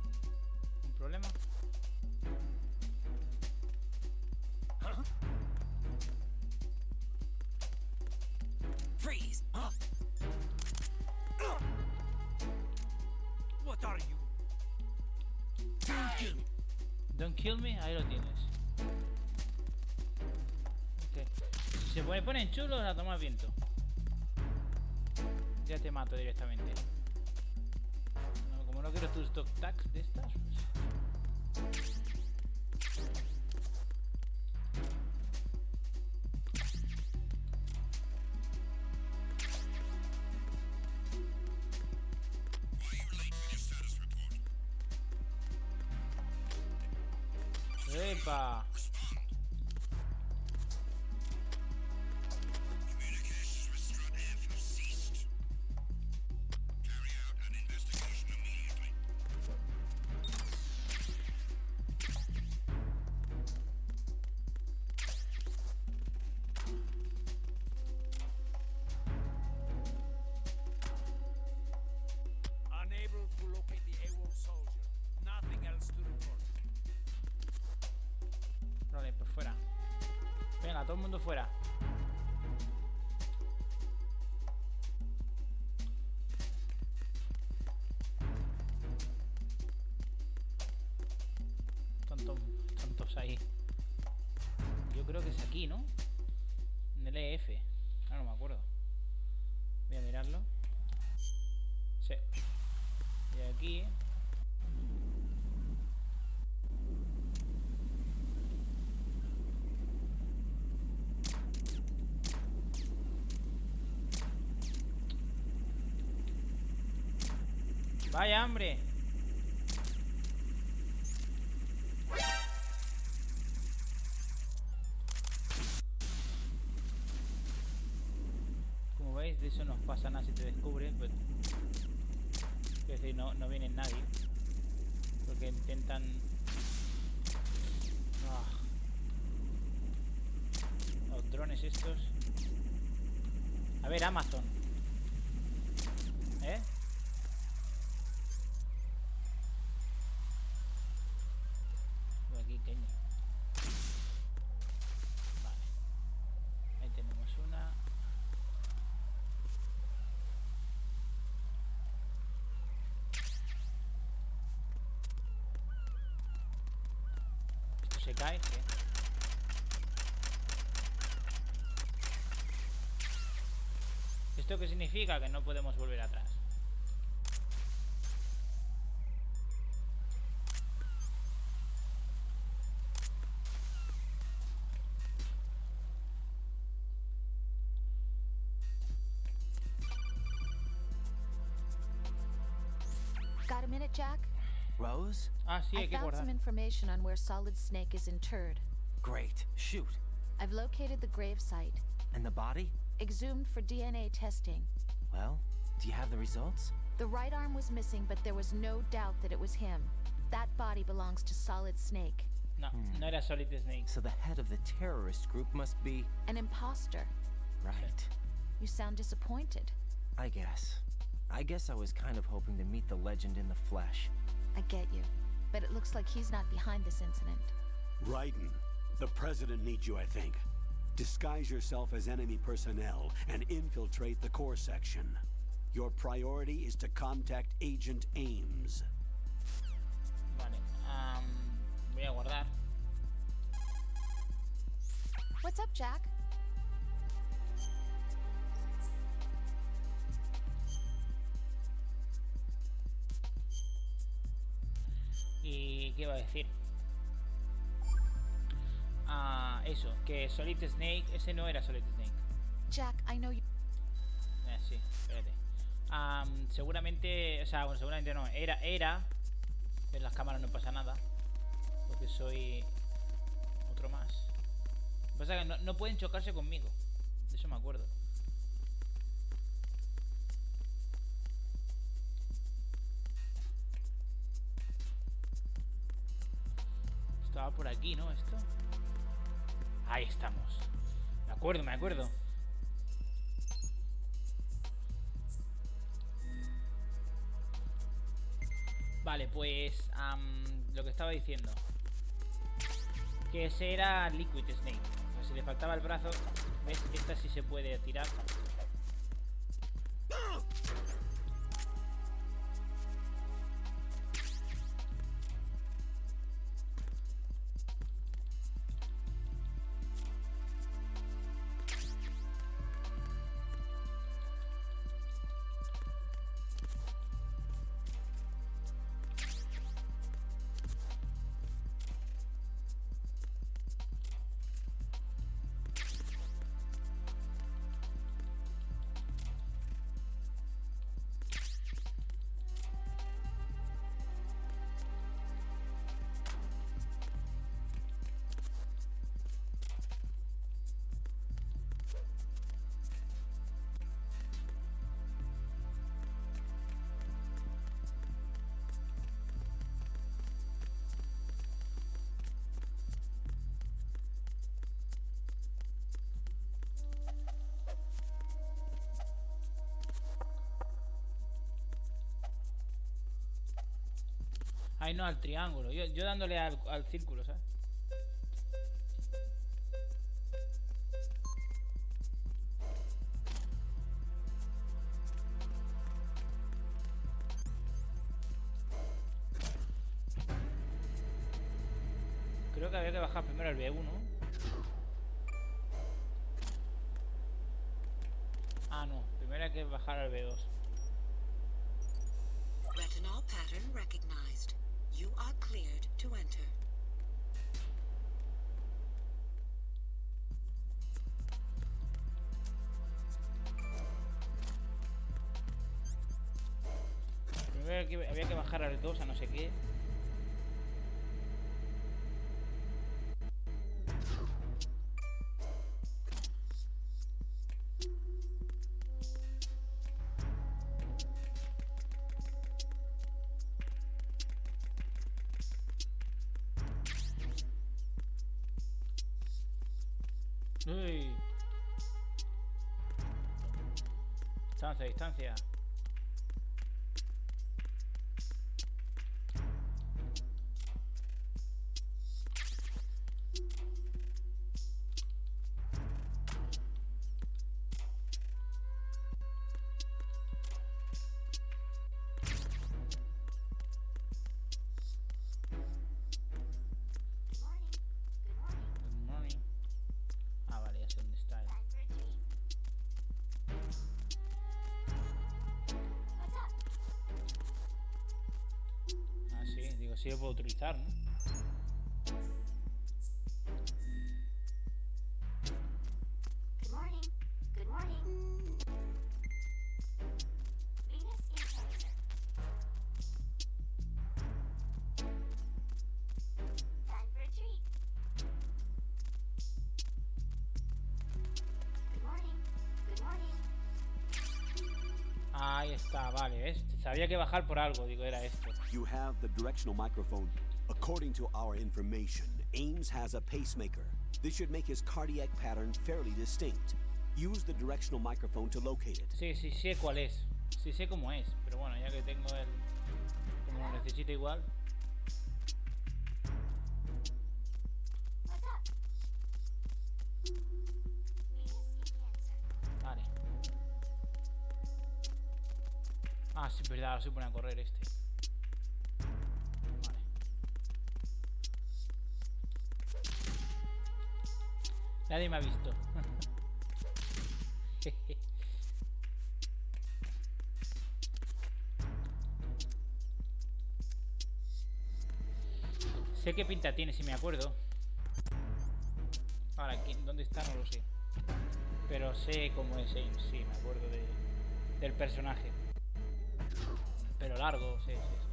[SPEAKER 1] ¿Un problema?
[SPEAKER 7] Freeze! What are you? Thinking?
[SPEAKER 1] Don't kill me, ahí lo tienes. Ok. Si se ponen chulos, la tomas viento. Ya te mato directamente. No, como no quiero tus dog tags de estas, pues... ¡Epa!
[SPEAKER 6] Communications with Strut F have ceased. Carry out an investigation immediately.
[SPEAKER 7] Unable to locate the AWOL soldier. Nothing else to report.
[SPEAKER 1] Vale, pues fuera. Venga, todo el mundo fuera. Tantos ahí. Yo creo que es aquí, ¿no? En el EF. Ah, no me acuerdo. Voy a mirarlo. Sí. Y aquí. Vaya hambre. Como veis, de eso no pasa nada si te descubres, pues, es decir, no viene nadie. Porque intentan... Los drones estos. A ver, Amazon. ¿Eh? Aquí, coño. Vale. Ahí tenemos una. Esto se cae, ¿sí? ¿Esto qué significa? Que no podemos volver atrás.
[SPEAKER 8] Got a minute, Jack?
[SPEAKER 5] Rose?
[SPEAKER 1] Ah, sí,
[SPEAKER 8] I
[SPEAKER 1] hay que
[SPEAKER 8] found
[SPEAKER 1] guardar.
[SPEAKER 8] some information on where Solid Snake is interred.
[SPEAKER 5] Great. Shoot.
[SPEAKER 8] I've located the grave site,
[SPEAKER 5] And the body?
[SPEAKER 8] exhumed for DNA testing.
[SPEAKER 5] Well, do you have the results?
[SPEAKER 8] The right arm was missing, but there was no doubt that it was him. That body belongs to Solid Snake.
[SPEAKER 1] No, no era Solid Snake.
[SPEAKER 5] So the head of the terrorist group must be...
[SPEAKER 8] An imposter.
[SPEAKER 5] Right.
[SPEAKER 8] You sound disappointed.
[SPEAKER 5] I guess I was kind of hoping to meet the legend in the flesh.
[SPEAKER 8] I get you. But it looks like he's not behind this incident.
[SPEAKER 11] Raiden, the president needs you, I think. Disguise yourself as enemy personnel and infiltrate the core section. Your priority is to contact Agent Ames.
[SPEAKER 1] Vale. Voy a guardar.
[SPEAKER 8] What's up, Jack?
[SPEAKER 1] ¿Y qué iba a decir? Eso, que Solid Snake, ese no era Solid Snake.
[SPEAKER 8] Jack, I know you...
[SPEAKER 1] Sí, espérate. Seguramente, o sea, bueno, seguramente no. Era. En las cámaras no pasa nada. Porque soy otro más. Lo que pasa es que no pueden chocarse conmigo. De eso me acuerdo. Estaba por aquí, ¿no? Esto. Ahí estamos. Me acuerdo. Vale, pues lo que estaba diciendo, que ese era Liquid Snake. O sea, si le faltaba el brazo, ¿ves? Esta sí se puede tirar. Ay, no, al triángulo. Yo dándole al círculo, ¿sabes? Creo que había que bajar primero el B1. Ah, no. Primero hay que bajar al B2.
[SPEAKER 13] Retinol pattern recognized. You are cleared to enter.
[SPEAKER 1] Primero había que bajar al 2 a no sé qué. Uy. Distancia, distancia. Good morning. Ah, vale, ya sé dónde está. Ah, sí, digo, sí lo puedo utilizar, ¿no?
[SPEAKER 8] Good morning. Good morning. Venus in Cancer. Time for a treat. Good morning. Good morning.
[SPEAKER 1] Ahí está, vale, este. Sabía que bajar por algo, digo, era esto.
[SPEAKER 11] You have the directional microphone. According to our information, Ames has a pacemaker. This should make his cardiac pattern fairly distinct. Use the directional microphone to locate it.
[SPEAKER 1] Sí, sí, sé cuál es. Sí sé cómo es, pero bueno, ya que tengo el... Como lo necesito igual.
[SPEAKER 8] What's up? Venus in Cancer.
[SPEAKER 1] Vale. Ah, sí, es verdad, ahora se pone a correr este. Vale. Nadie me ha visto. Sé qué pinta tiene, si me acuerdo. Ahora, ¿dónde está? No lo sé. Pero sé cómo es Ames, sí, me acuerdo del personaje. Pelo largo, sí, sí, sí.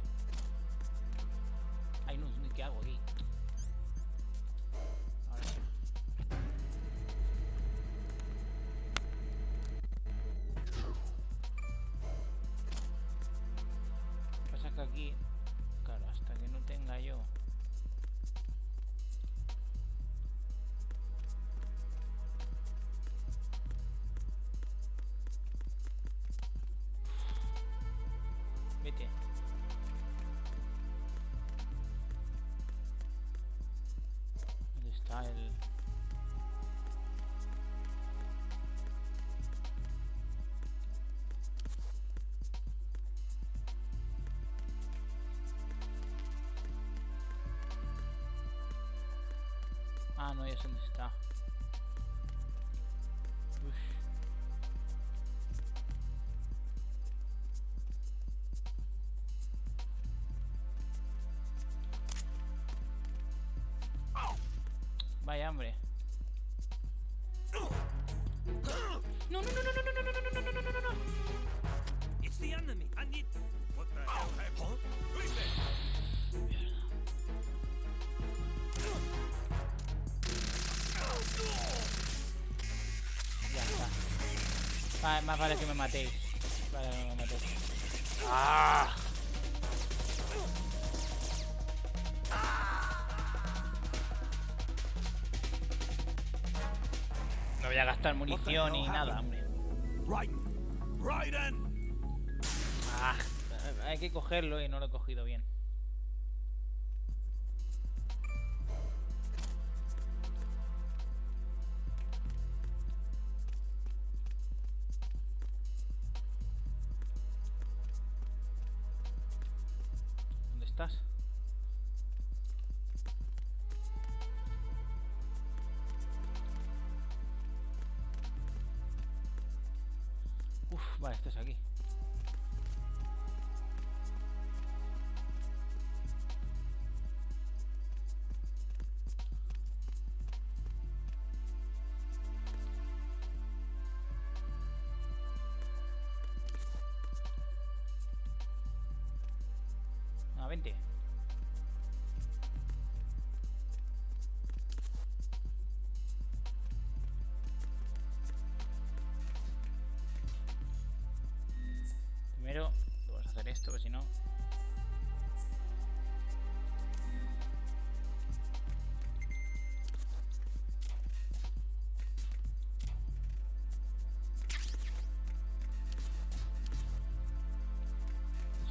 [SPEAKER 1] Ay, no, ¿qué hago aquí? Ahora sí. Pasa que aquí, claro, hasta que no tenga yo... Vete. ¿Dónde está el...? Ah, no, ya sé dónde está. Uf. Vaya hambre. No, no, no, no, no, no, no, no, no, no, no, no.
[SPEAKER 7] It's the enemy. I need. What the hell? Huh? Who's this?
[SPEAKER 1] Ya está. Más vale que me matéis. Vale, que me matéis. ¡Ah! No voy a gastar munición ni nada, hombre. Ah, hay que cogerlo y no lo he cogido bien. estás? Uf, vale, estás aquí. Ah, vente. Primero, vamos a hacer esto, porque si no...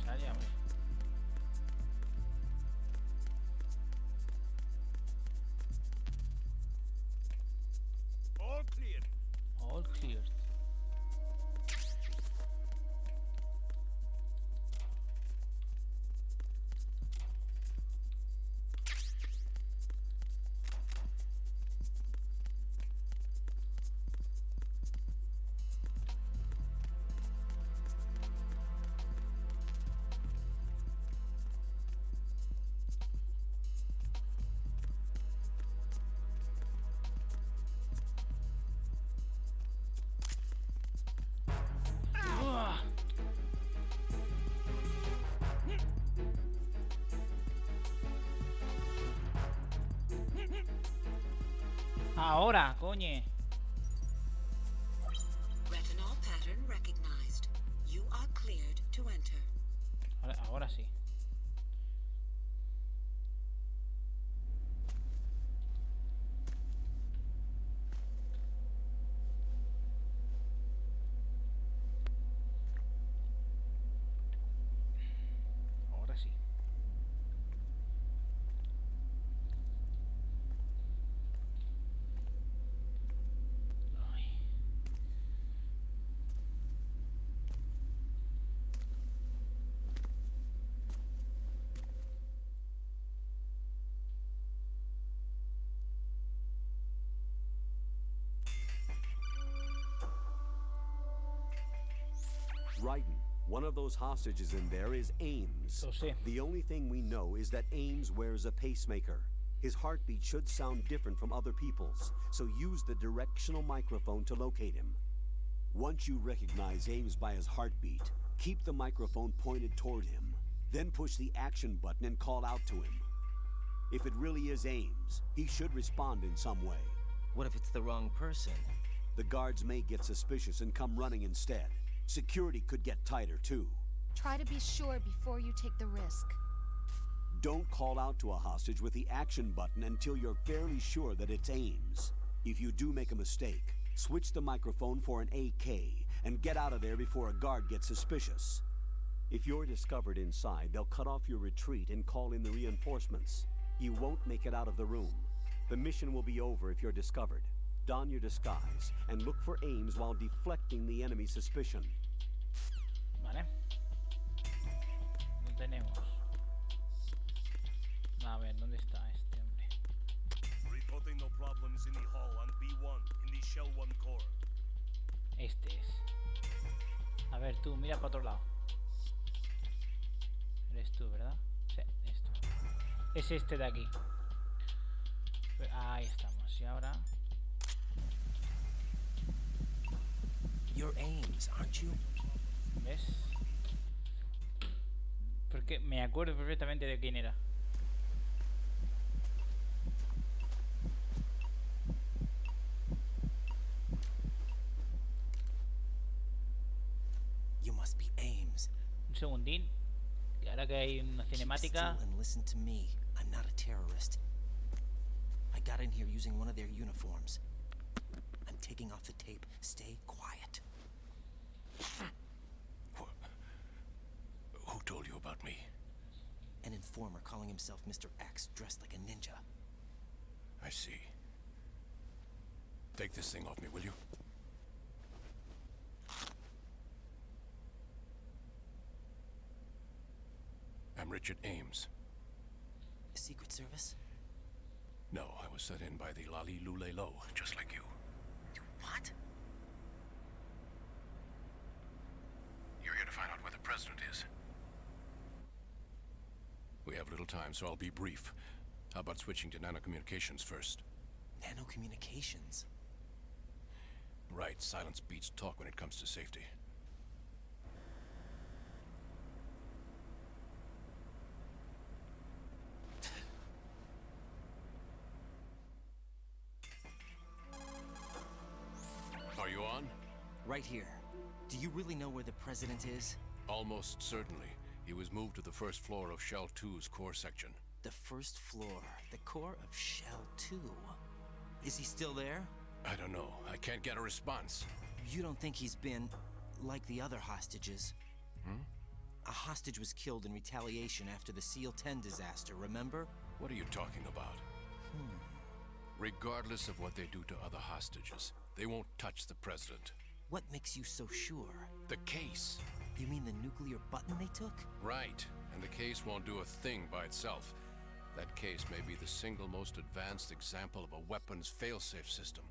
[SPEAKER 1] Sale, hombre.
[SPEAKER 3] All clear.
[SPEAKER 1] All clear. Ahora, coño.
[SPEAKER 13] Retinol pattern recognized. You are cleared to enter.
[SPEAKER 1] Ahora sí. Ahora sí. Ay.
[SPEAKER 11] Raiden, one of those hostages in there is Ames.
[SPEAKER 1] Lo sé.
[SPEAKER 11] The only thing we know is that Ames wears a pacemaker. His heartbeat should sound different from other people's, so use the directional microphone to locate him. Once you recognize Ames by his heartbeat, keep the microphone pointed toward him. Then push the action button and call out to him. If it really is Ames, he should respond in some way.
[SPEAKER 5] What if it's the wrong person?
[SPEAKER 11] The guards may get suspicious and come running instead. Security could get tighter, too.
[SPEAKER 8] Try to be sure before you take the risk.
[SPEAKER 11] Don't call out to a hostage with the action button until you're fairly sure that it's Ames. If you do make a mistake, switch the microphone for an AK and get out of there before a guard gets suspicious. If you're discovered inside, they'll cut off your retreat and call in the reinforcements. You won't make it out of the room. The mission will be over if you're discovered. Don your disguise and look for Ames while deflecting the enemy's suspicion.
[SPEAKER 1] Vale. Lo tenemos. A ver, ¿dónde está este hombre?
[SPEAKER 3] Reporting no problems in the hall on B1 in the Shell 1 core.
[SPEAKER 1] Este es. A ver, tú, mira para otro lado. Eres tú, ¿verdad? Sí, esto. Es este de aquí. Ahí estamos. Y ahora...
[SPEAKER 5] You're Ames, aren't you?
[SPEAKER 1] ¿Ves? Porque me acuerdo perfectamente de quién era.
[SPEAKER 5] You must be Ames.
[SPEAKER 1] Un segundín. Y ahora que hay una cinemática.
[SPEAKER 5] Keep still and listen to me. I'm not a terrorist. I got in here using one of their uniforms. I'm taking off the tape. Stay quiet.
[SPEAKER 3] Who told you about me?
[SPEAKER 5] An informer calling himself Mr. X, dressed like a ninja.
[SPEAKER 3] I see. Take this thing off me, will you? I'm Richard Ames.
[SPEAKER 5] Secret Service?
[SPEAKER 3] No, I was sent in by the Lali Lule Lo, just like you.
[SPEAKER 5] What?
[SPEAKER 3] You're here to find out where the president is. We have little time, so I'll be brief. How about switching to nanocommunications first?
[SPEAKER 5] Nanocommunications?
[SPEAKER 3] Right, silence beats talk when it comes to safety. Are you on?
[SPEAKER 5] Right here. Do you really know where the president is?
[SPEAKER 3] Almost certainly. He was moved to the first floor of Shell 2's core section.
[SPEAKER 5] The first floor, the core of Shell 2. Is he still there?
[SPEAKER 3] I don't know. I can't get a response.
[SPEAKER 5] You don't think he's been like the other hostages?
[SPEAKER 3] Hmm?
[SPEAKER 5] A hostage was killed in retaliation after the SEAL 10 disaster, remember?
[SPEAKER 3] What are you talking about? Regardless of what they do to other hostages, they won't touch the president.
[SPEAKER 5] What makes you so sure?
[SPEAKER 3] The case.
[SPEAKER 5] You mean the nuclear button they took?
[SPEAKER 3] Right, and the case won't do a thing by itself. That case may be the single most advanced example of a weapons failsafe system.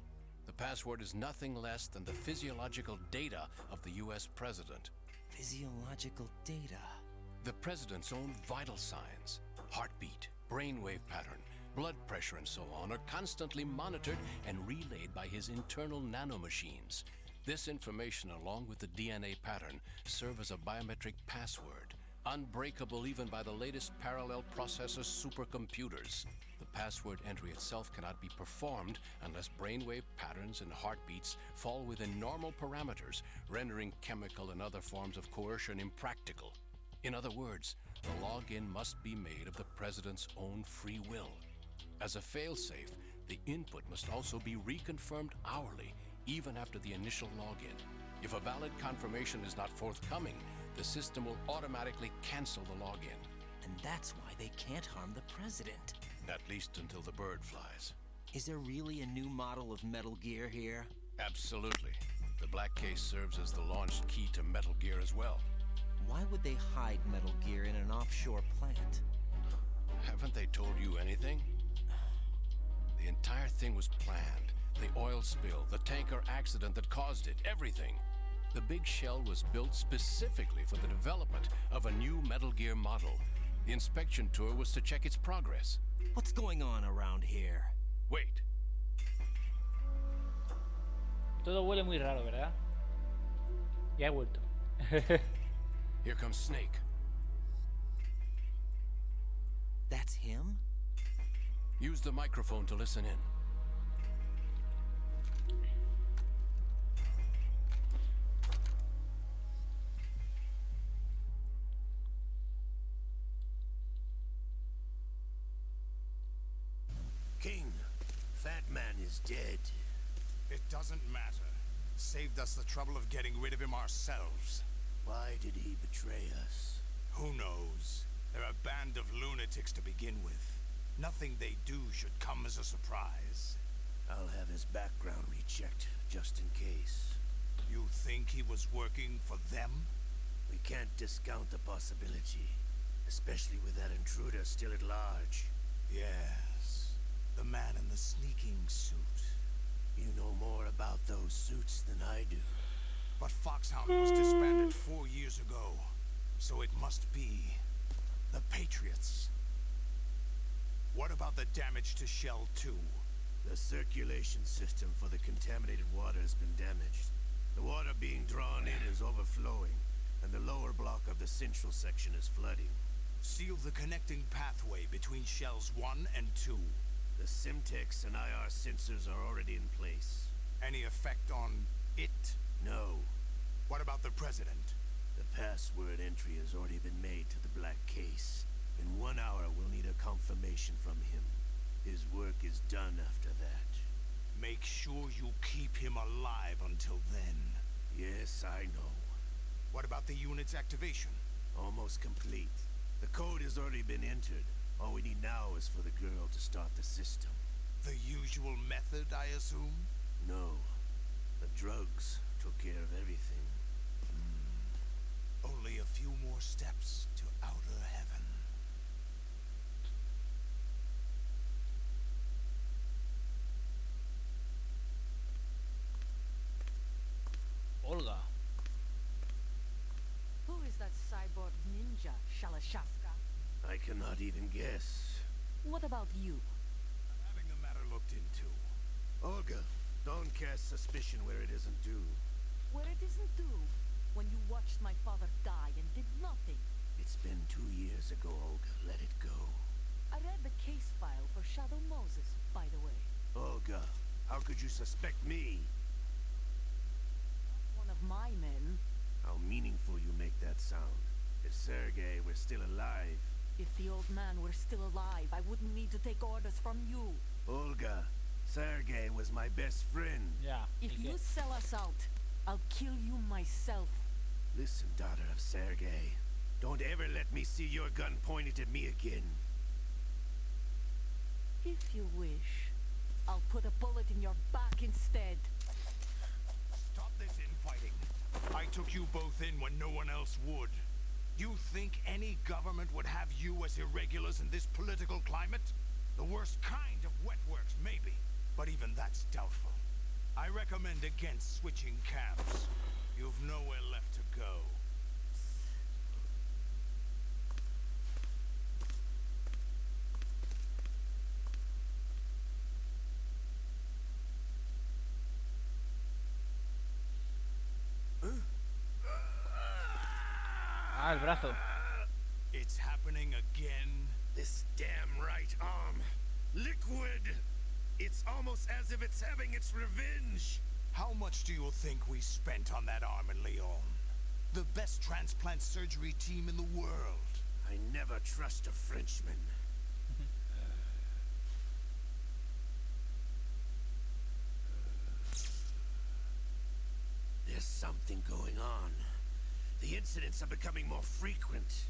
[SPEAKER 3] The password is nothing less than the physiological data of the US president.
[SPEAKER 5] Physiological data?
[SPEAKER 3] The president's own vital signs, heartbeat, brainwave pattern, blood pressure and so on are constantly monitored and relayed by his internal nanomachines. This information, along with the DNA pattern, serve as a biometric password, unbreakable even by the latest parallel processor supercomputers. The password entry itself cannot be performed unless brainwave patterns and heartbeats fall within normal parameters, rendering chemical and other forms of coercion impractical. In other words, the login must be made of the president's own free will. As a failsafe, the input must also be reconfirmed hourly, even after the initial login. If a valid confirmation is not forthcoming, the system will automatically cancel the login.
[SPEAKER 5] And that's why they can't harm the president.
[SPEAKER 3] At least until the bird flies.
[SPEAKER 5] Is there really a new model of Metal Gear here?
[SPEAKER 3] Absolutely. The black case serves as the launch key to Metal Gear as well.
[SPEAKER 5] Why would they hide Metal Gear in an offshore plant?
[SPEAKER 3] Haven't they told you anything? The entire thing was planned. The oil spill, the tanker accident that caused it, everything. The big shell was built specifically for the development of a new Metal Gear model. The inspection tour was to check its progress.
[SPEAKER 5] What's going on around here?
[SPEAKER 3] Wait.
[SPEAKER 1] Todo huele muy raro, ¿verdad? Ya he vuelto.
[SPEAKER 3] Here comes Snake.
[SPEAKER 5] That's him?
[SPEAKER 3] Use the microphone to listen in.
[SPEAKER 14] King, Fat Man is dead.
[SPEAKER 6] It doesn't matter. Saved us the trouble of getting rid of him ourselves.
[SPEAKER 14] Why did he betray us?
[SPEAKER 6] Who knows? They're a band of lunatics to begin with. Nothing they do should come as a surprise.
[SPEAKER 14] I'll have his background rechecked, just in case.
[SPEAKER 6] You think he was working for them?
[SPEAKER 14] We can't discount the possibility, especially with that intruder still at large.
[SPEAKER 6] Yes. The man in the sneaking suit.
[SPEAKER 14] You know more about those suits than I do.
[SPEAKER 6] But Foxhound was disbanded 4 years ago, so it must be the Patriots. What about the damage to Shell 2?
[SPEAKER 14] The circulation system for the contaminated water has been damaged. The water being drawn in is overflowing, and the lower block of the central section is flooding.
[SPEAKER 6] Seal the connecting pathway between Shells 1 and 2.
[SPEAKER 14] The Simtex and IR sensors are already in place.
[SPEAKER 6] Any effect on it?
[SPEAKER 14] No.
[SPEAKER 6] What about the President?
[SPEAKER 14] The password entry has already been made to the black case. In 1 hour, we'll need a confirmation from him. His work is done after that.
[SPEAKER 6] Make sure you keep him alive until then.
[SPEAKER 14] Yes, I know.
[SPEAKER 6] What about the unit's activation?
[SPEAKER 14] Almost complete. The code has already been entered. All we need now is for the girl to start the system.
[SPEAKER 6] The usual method, I assume?
[SPEAKER 14] No. The drugs took care of everything.
[SPEAKER 6] Only a few more steps to outer heaven.
[SPEAKER 15] Zaporizhia, Shalashafka?
[SPEAKER 14] I cannot even guess.
[SPEAKER 15] What about you?
[SPEAKER 6] I'm having the matter looked into.
[SPEAKER 14] Olga, don't cast suspicion where it isn't due.
[SPEAKER 15] Where it isn't due, when you watched my father die and did nothing.
[SPEAKER 14] It's been 2 years ago, Olga. Let it go.
[SPEAKER 15] I read the case file for Shadow Moses, by the way.
[SPEAKER 14] Olga, how could you suspect me?
[SPEAKER 15] One of my men.
[SPEAKER 14] How meaningful you make that sound. If Sergei were still alive...
[SPEAKER 15] If the old man were still alive, I wouldn't need to take orders from you.
[SPEAKER 14] Olga, Sergei was my best friend.
[SPEAKER 1] Yeah.
[SPEAKER 15] If you sell us out, I'll kill you myself.
[SPEAKER 14] Listen, daughter of Sergei. Don't ever let me see your gun pointed at me again.
[SPEAKER 15] If you wish, I'll put a bullet in your back instead.
[SPEAKER 6] Stop this infighting. I took you both in when no one else would. You think any government would have you as irregulars in this political climate? The worst kind of wet works, maybe. But even that's doubtful. I recommend against switching camps. You've nowhere left to go.
[SPEAKER 1] Ah, el brazo.
[SPEAKER 6] It's happening again.
[SPEAKER 14] This damn right arm. Liquid! It's almost as if it's having its revenge.
[SPEAKER 6] How much do you think we spent on that arm in Lyon? The best transplant surgery team in the world.
[SPEAKER 14] I never trust a Frenchman. There's something going on. The incidents are becoming more frequent.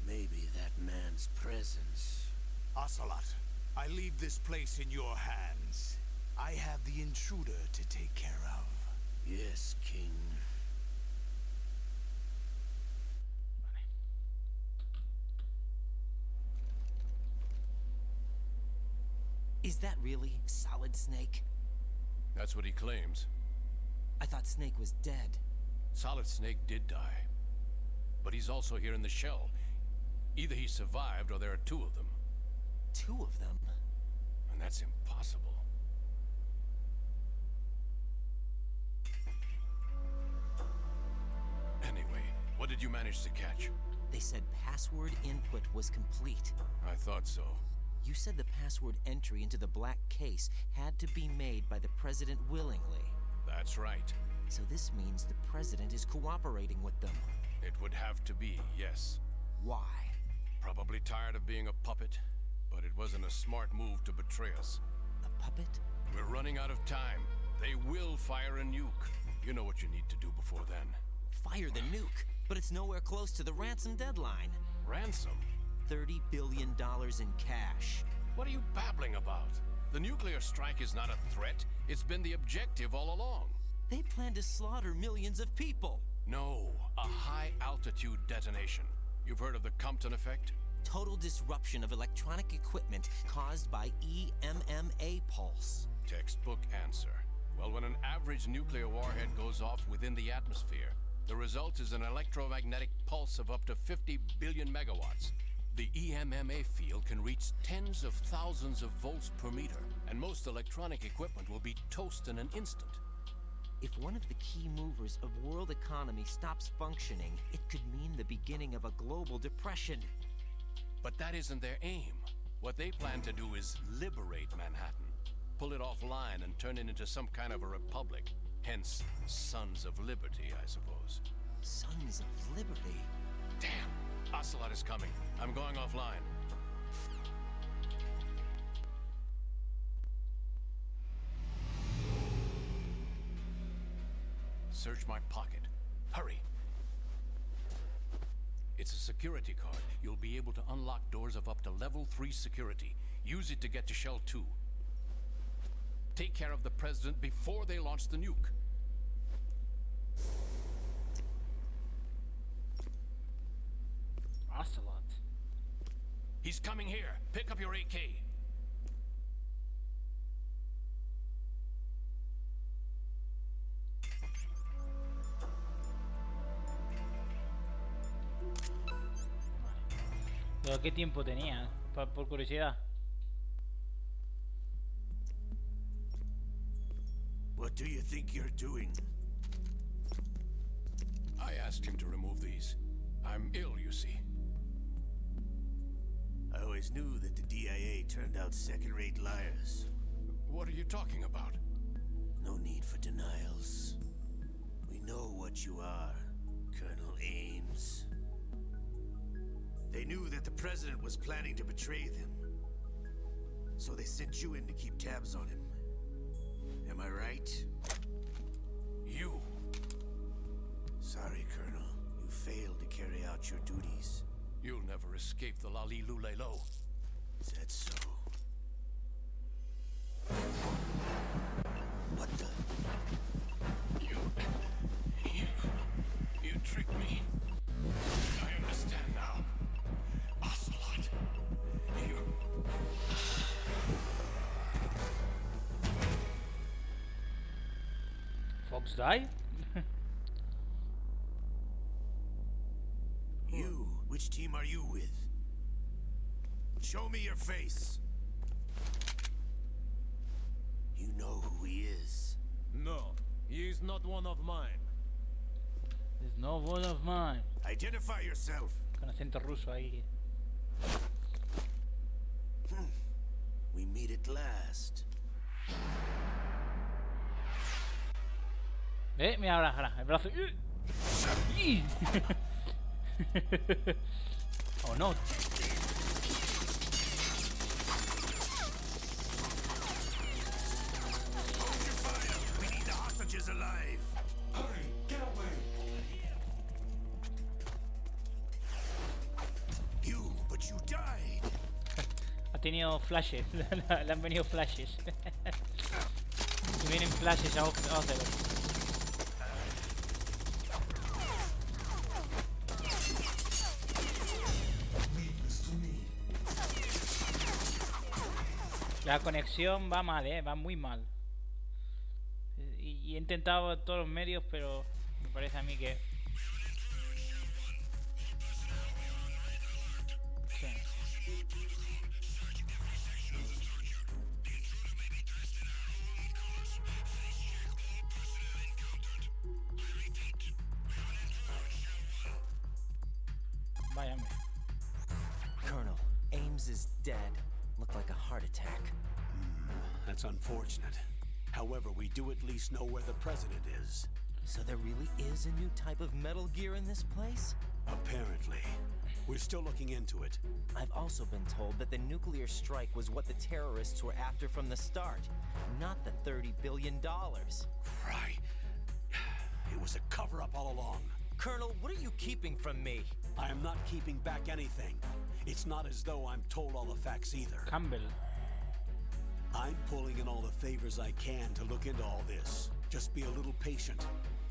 [SPEAKER 14] Maybe that man's presence.
[SPEAKER 6] Ocelot, I leave this place in your hands. I have the intruder to take care of.
[SPEAKER 14] Yes, King.
[SPEAKER 5] Is that really Solid Snake?
[SPEAKER 16] That's what he claims.
[SPEAKER 5] I thought Snake was dead.
[SPEAKER 16] Solid Snake did die. But he's also here in the shell. Either he survived or there are two of them.
[SPEAKER 5] Two of them?
[SPEAKER 16] And that's impossible. Anyway, what did you manage to catch?
[SPEAKER 5] They said password input was complete.
[SPEAKER 16] I thought so.
[SPEAKER 5] You said the password entry into the black case had to be made by the president willingly.
[SPEAKER 16] That's right.
[SPEAKER 5] So this means the president is cooperating with them.
[SPEAKER 16] It would have to be, yes.
[SPEAKER 5] Why?
[SPEAKER 16] Probably tired of being a puppet, but it wasn't a smart move to betray us.
[SPEAKER 5] A puppet?
[SPEAKER 16] We're running out of time. They will fire a nuke. You know what you need to do before then.
[SPEAKER 5] Fire the nuke? But it's nowhere close to the ransom deadline.
[SPEAKER 16] Ransom?
[SPEAKER 5] $30 billion in cash.
[SPEAKER 16] What are you babbling about? The nuclear strike is not a threat. It's been the objective all along.
[SPEAKER 5] They plan to slaughter millions of people.
[SPEAKER 16] No, a high-altitude detonation. You've heard of the Compton effect?
[SPEAKER 5] Total disruption of electronic equipment caused by EMMA pulse.
[SPEAKER 16] Textbook answer. Well, when an average nuclear warhead goes off within the atmosphere, the result is an electromagnetic pulse of up to 50 billion megawatts. The EMMA field can reach tens of thousands of volts per meter, and most electronic equipment will be toast in an instant.
[SPEAKER 5] If one of the key movers of world economy stops functioning, it could mean the beginning of a global depression.
[SPEAKER 16] But that isn't their aim. What they plan to do is liberate Manhattan, pull it offline and turn it into some kind of a republic. Hence, Sons of Liberty, I suppose.
[SPEAKER 5] Sons of Liberty?
[SPEAKER 16] Damn! Ocelot is coming. I'm going offline. Search my pocket. Hurry! It's a security card. You'll be able to unlock doors of up to level 3 security. Use it to get to Shell 2. Take care of the president before they launch the nuke.
[SPEAKER 1] Ocelot.
[SPEAKER 16] He's coming here. Pick up your AK.
[SPEAKER 1] Pero ¿qué tiempo tenía? Por curiosidad.
[SPEAKER 14] What do you think you're doing?
[SPEAKER 16] I asked him to remove these. I'm ill, you see.
[SPEAKER 14] I always knew that the DIA turned out second-rate liars.
[SPEAKER 16] What are you talking about?
[SPEAKER 14] No need for denials. We know what you are, Colonel Ames. They knew that the president was planning to betray them. So they sent you in to keep tabs on him. Am I right?
[SPEAKER 16] You?
[SPEAKER 14] Sorry, Colonel. You failed to carry out your duties.
[SPEAKER 16] You'll never escape the Lali Lulelo.
[SPEAKER 14] Is that so? What the?
[SPEAKER 16] You tricked me. I understand now. Ocelot. You...
[SPEAKER 1] Fox died?
[SPEAKER 14] You? Which team are you with? Show me your face. You know who he is.
[SPEAKER 17] No, he is not one of mine.
[SPEAKER 1] He's not one of mine.
[SPEAKER 14] Identify yourself.
[SPEAKER 1] Con acento ruso ahí.
[SPEAKER 14] We meet at last.
[SPEAKER 1] Mira ahora, el brazo. Oh no.
[SPEAKER 14] We need the hostages alive.
[SPEAKER 12] Hurry, get away.
[SPEAKER 14] You, but you died.
[SPEAKER 1] Ha tenido flashes. Le han venido flashes. Le vienen flashes a Ocelot. La conexión va mal, va muy mal. Y he intentado todos los medios, pero me parece a mí que... Sí. Vaya, hombre.
[SPEAKER 5] Colonel, Ames is dead. Looked like a heart attack.
[SPEAKER 11] That's unfortunate. However, we do at least know where the president is.
[SPEAKER 5] So there really is a new type of Metal Gear in this place?
[SPEAKER 11] Apparently. We're still looking into it.
[SPEAKER 5] I've also been told that the nuclear strike was what the terrorists were after from the start, not the $30 billion.
[SPEAKER 11] Right. It was a cover-up all along.
[SPEAKER 5] Colonel, what are you keeping from me?
[SPEAKER 11] I am not keeping back anything. It's not as though I'm told all the facts either.
[SPEAKER 1] Campbell.
[SPEAKER 11] I'm pulling in all the favors I can to look into all this. Just be a little patient.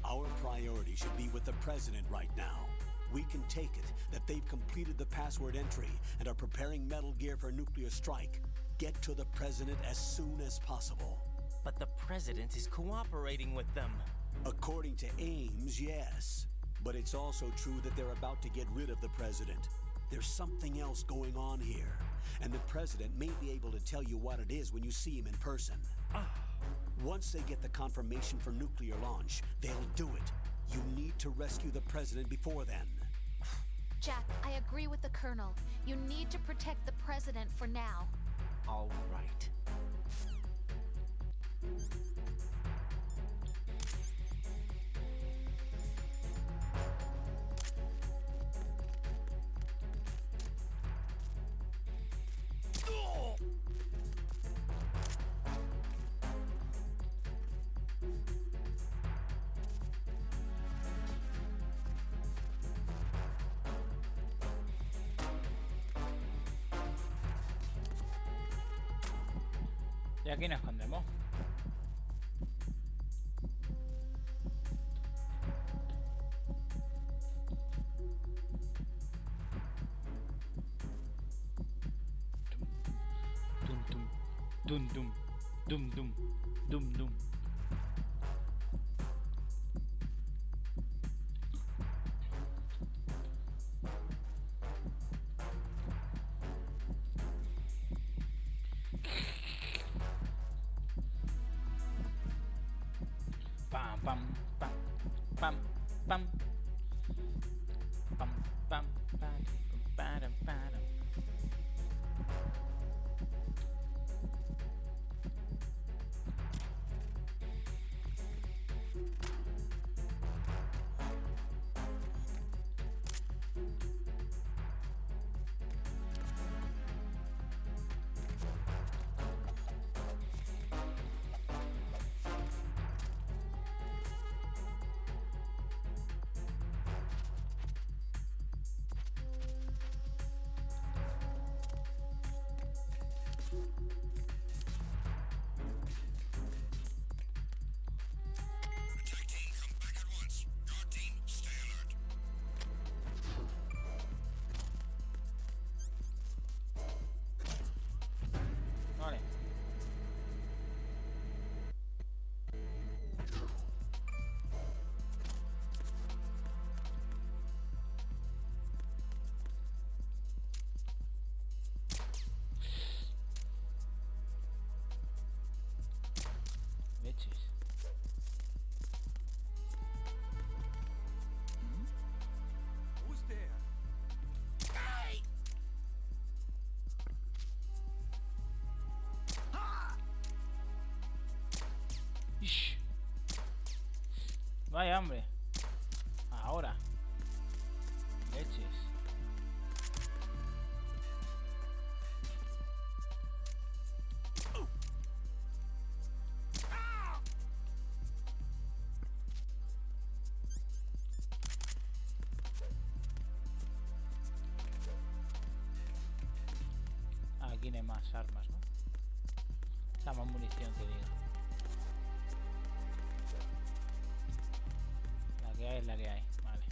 [SPEAKER 11] Our priority should be with the president right now. We can take it that they've completed the password entry and are preparing Metal Gear for a nuclear strike. Get to the president as soon as possible.
[SPEAKER 5] But the president is cooperating with them.
[SPEAKER 11] According to Ames, yes. But it's also true that they're about to get rid of the president. There's something else going on here, and the president may be able to tell you what it is when you see him in person. Once they get the confirmation for nuclear launch, they'll do it. You need to rescue the president before then.
[SPEAKER 8] Jack, I agree with the Colonel. You need to protect the president for now.
[SPEAKER 5] All right.
[SPEAKER 1] Y aquí nos escondemos. Dum dum dum dum dum dum dum dum. Vaya, hombre. Ahora. Leches. Aquí no hay más armas, ¿no? O sea, más munición que diga. La que hay es la que hay, vale.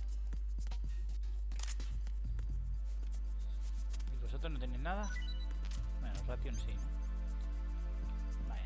[SPEAKER 1] ¿Y vosotros no tenéis nada? Bueno, ration sí, ¿no? Vaya.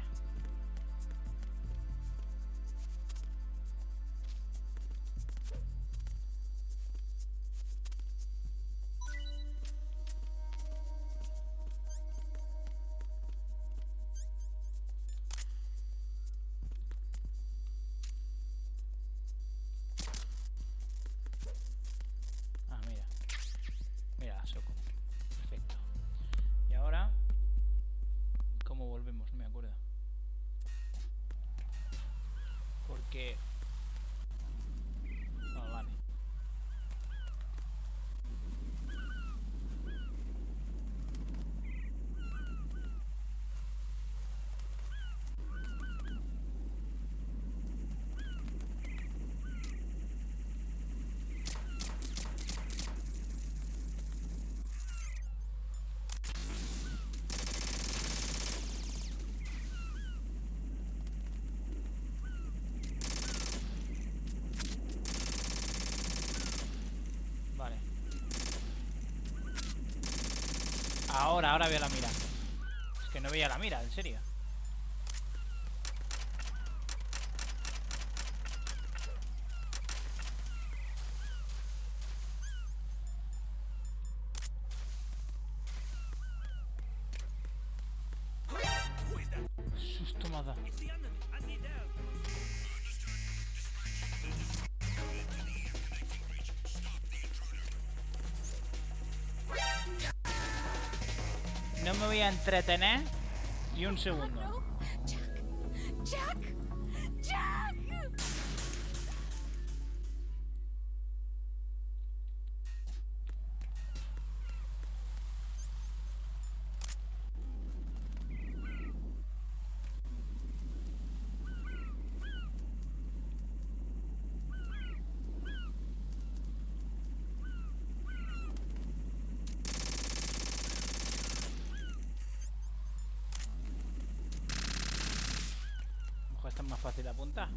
[SPEAKER 1] Ah, mira. Mira, Soco. Perfecto. Y ahora, ¿cómo volvemos? No me acuerdo. Porque... Ah, vale. Vale. Ahora veo la mira. Es que no veía la mira, en serio. Susto me ha dado. No me voy a entretener ni un segundo.
[SPEAKER 8] Jack! Jack!
[SPEAKER 1] A lo mejor esta es más fácil de apuntar.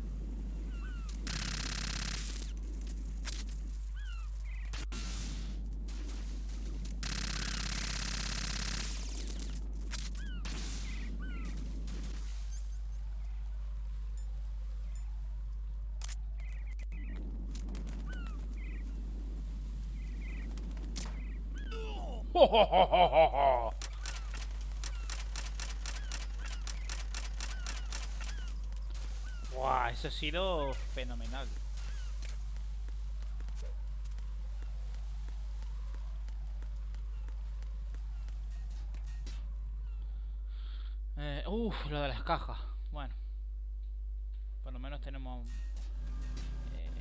[SPEAKER 1] Buah, eso ha sido fenomenal. Lo de las cajas. Bueno, por lo menos tenemos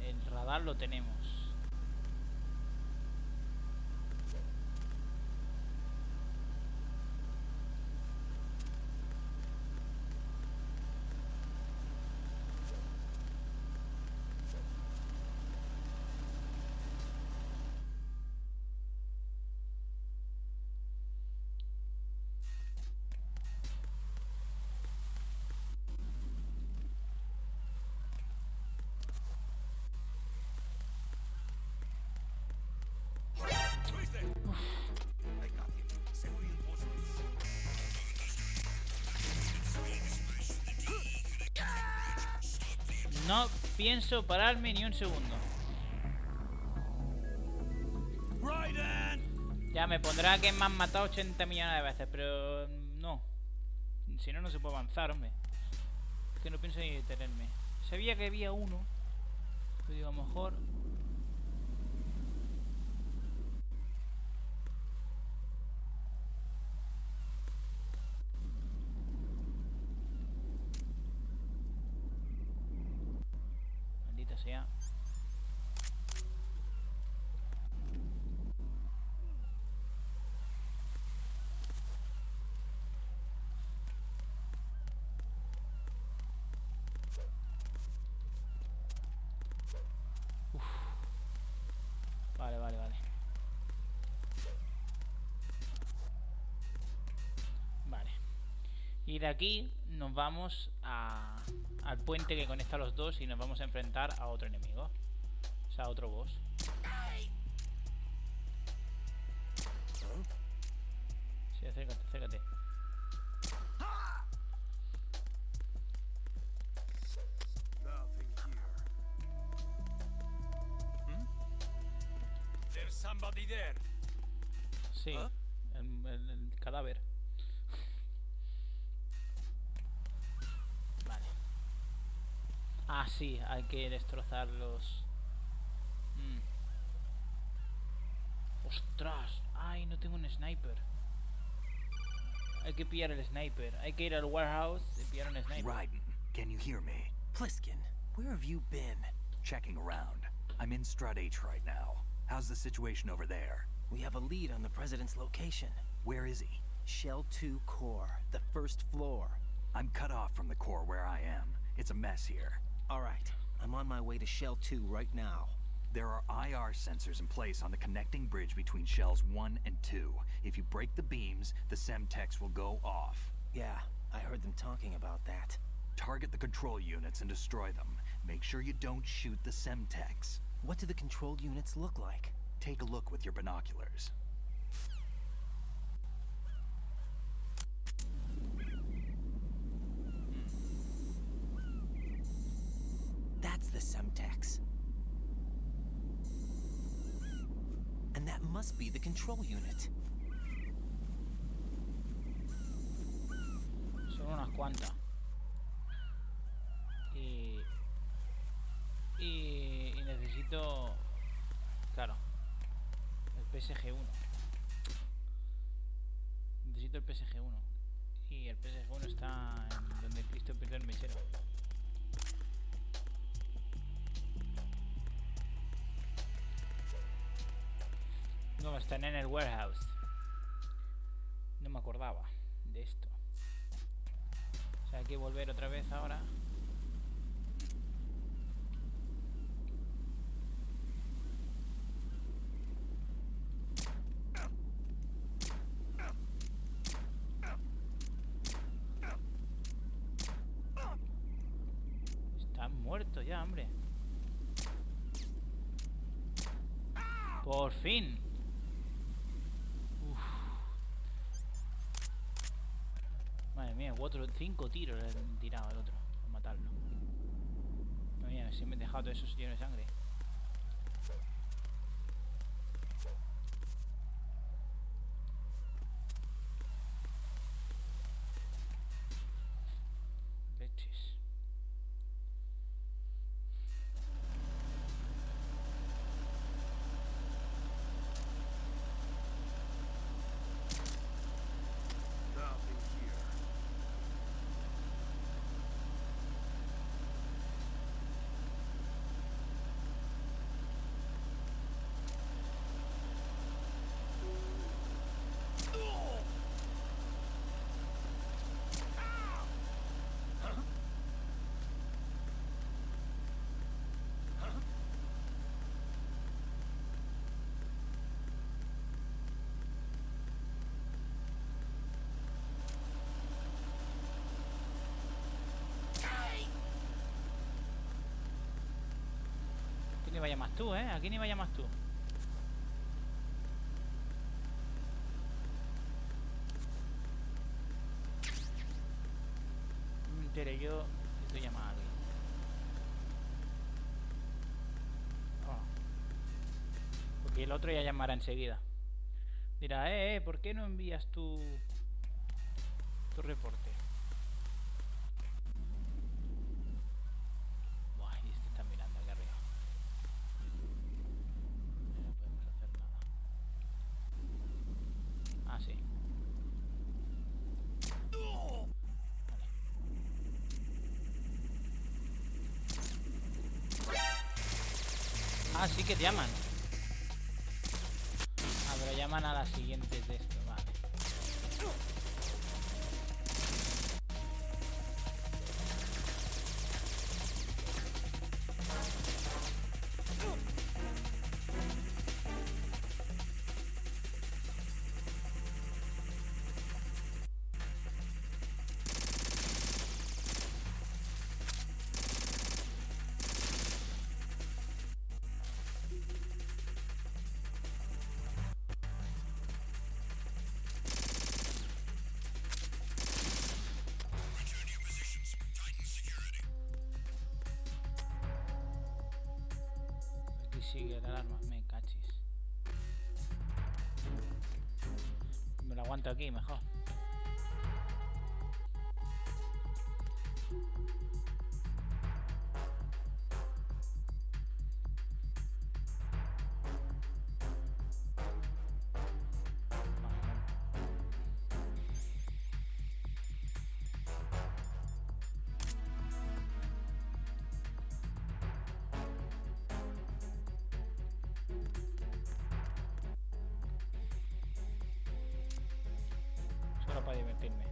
[SPEAKER 1] el radar, lo tenemos. No pienso pararme ni un segundo. Ya me pondrá que me han matado 80 millones de veces, pero no. Si no, no se puede avanzar, hombre. Es que no pienso ni detenerme. Sabía que había uno, pero digo, a lo mejor... Maldita sea. Y de aquí nos vamos al puente que conecta a los dos y nos vamos a enfrentar a otro enemigo. O sea, a otro boss. Sí, acércate, acércate.
[SPEAKER 17] There's somebody there.
[SPEAKER 1] Sí, el cadáver. Vale. Ah, sí, hay que destrozar los... ¡Ostras! ¡Ay, no tengo un sniper! Hay que pillar el sniper. Hay que ir al warehouse y pillar un sniper.
[SPEAKER 4] Raiden, can you hear me?
[SPEAKER 5] Pliskin, where have you been?
[SPEAKER 4] Checking around. I'm in Strut H right now. How's the situation over there?
[SPEAKER 5] We have a lead on the president's location.
[SPEAKER 4] Where is he?
[SPEAKER 5] Shell 2 core, the first floor.
[SPEAKER 4] I'm cut off from the core where I am. It's a mess here.
[SPEAKER 5] All right, I'm on my way to Shell 2 right now.
[SPEAKER 4] There are IR sensors in place on the connecting bridge between Shells 1 and 2. If you break the beams, the Semtex will go off.
[SPEAKER 5] Yeah, I heard them talking about that.
[SPEAKER 4] Target the control units and destroy them. Make sure you don't shoot the Semtex.
[SPEAKER 5] What do the control units look like?
[SPEAKER 4] Take a look with your binoculars.
[SPEAKER 5] That's the Semtex. And that must be the control unit.
[SPEAKER 1] Son unas cuantas. Y necesito... Claro. El PSG-1. Necesito el PSG-1. Y el PSG-1 está en donde Cristo perdió el mechero. No, están en el warehouse. No me acordaba de esto. O sea, hay que volver otra vez ahora. Están muertos ya, hombre. Por fin. Madre mía, 5 tiros le han tirado al otro para matarlo. Madre mía, si me he dejado todo eso lleno de sangre. Leches. Aquí ni vaya más tú, ¿eh? Aquí ni vaya más tú. No me enteré yo que tú llamas a alguien. Oh. Porque el otro ya llamará enseguida. Dirá, ¿por qué no envías tu reporte? Buah, y este está mirando aquí arriba. No podemos hacer nada. Ah, sí. Ah, sí que te llaman. Ah, pero llaman a las siguientes de esto, vale. sigue la alarma. Me cachis. Me lo aguanto aquí mejor. Solo para divertirme.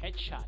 [SPEAKER 1] Headshot.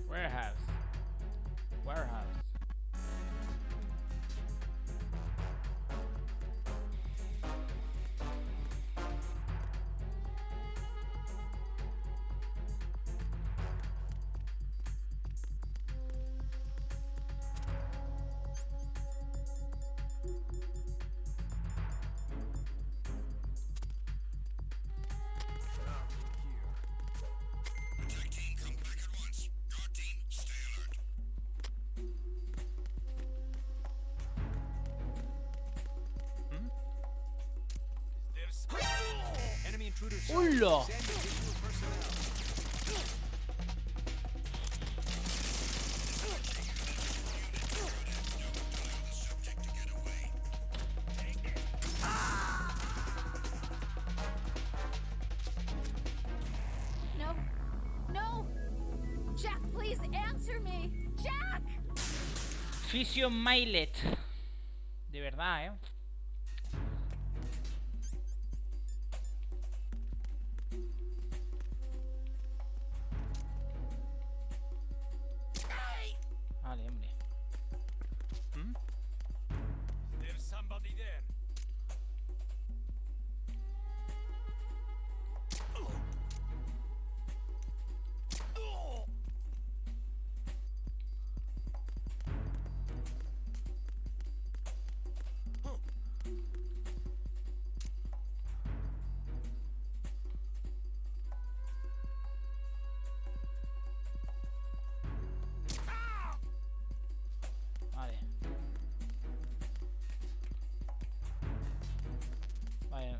[SPEAKER 1] Warehouse. Warehouse.
[SPEAKER 14] Enemy intruder.
[SPEAKER 1] ¡Hola!
[SPEAKER 8] No. No. Jack, please answer me. Jack!
[SPEAKER 1] Fission Mailet. De verdad, ¿eh? Vale, hombre.
[SPEAKER 14] There's somebody there.
[SPEAKER 1] Vale. Vale.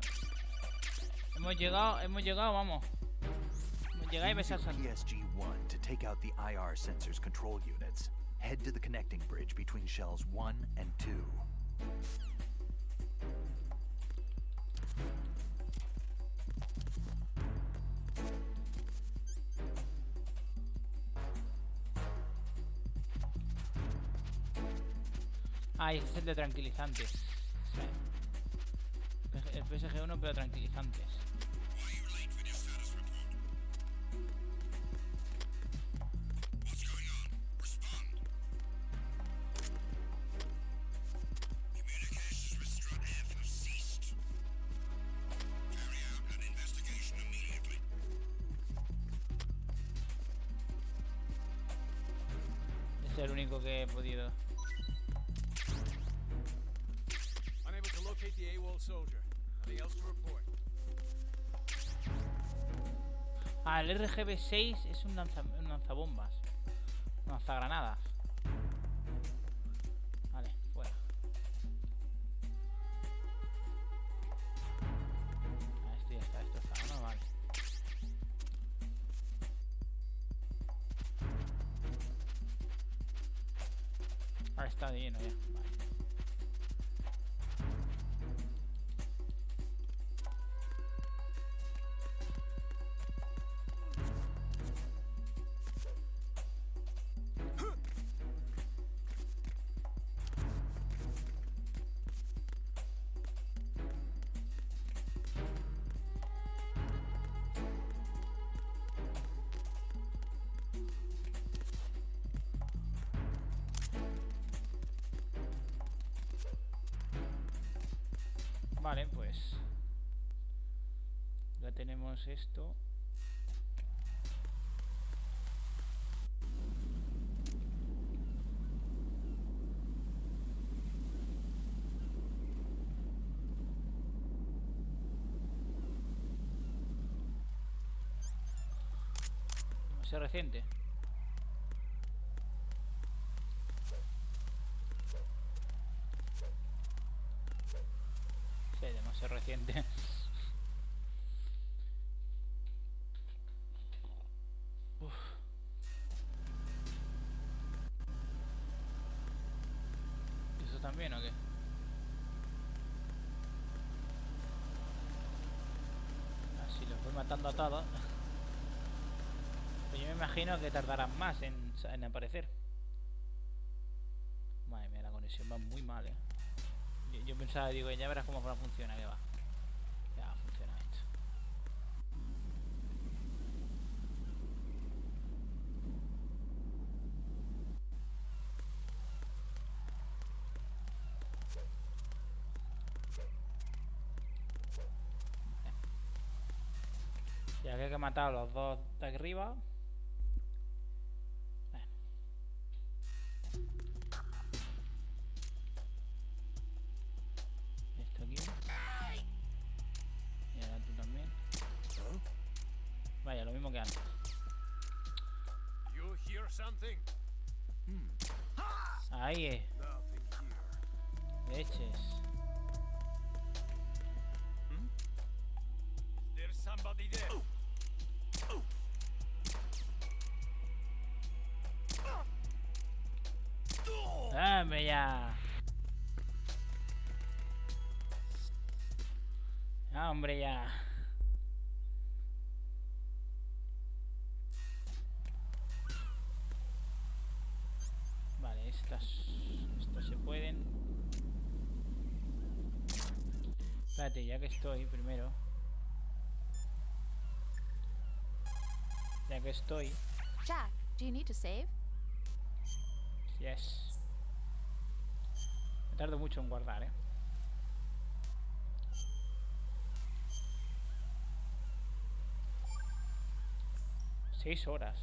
[SPEAKER 1] Hemos llegado, vamos. Hemos llegado y ves al salto.
[SPEAKER 4] PSG-1 to take out the IR sensors control units. Head to the connecting bridge between shells 1 and 2.
[SPEAKER 1] Ah, ese es el de tranquilizantes. Sí. El PSG-1 pero tranquilizantes. Es el único que he podido.
[SPEAKER 14] Unable to locate the AWOL soldier. Nothing else to report.
[SPEAKER 1] Ah, el RGB-6 es un lanzabombas. Un lanzagranadas. Vale, fuera. está lleno ya. Vale. Vale, pues ya tenemos esto. Demasiado reciente. Sí, demasiado reciente. Uf. ¿Eso también o qué? Así los voy matando a todos. Pero yo me imagino que tardarán más en aparecer. Madre mía, la conexión va muy mal, Yo pensaba, digo, ya verás cómo funciona, que va. Ya funciona esto. Ya que he matado a los dos de arriba. Esto aquí. Y ahora tú también. Vaya, lo mismo que antes.
[SPEAKER 17] You hear something?
[SPEAKER 1] Ahí es. Leches.
[SPEAKER 17] There's somebody there.
[SPEAKER 1] ¡Dame ya! ¡Ah, hombre, ya! Vale, estas se pueden. Espérate, ya que estoy primero. Ya que estoy.
[SPEAKER 8] Jack, do you need to save?
[SPEAKER 1] Yes. Me tardo mucho en guardar, 6 horas.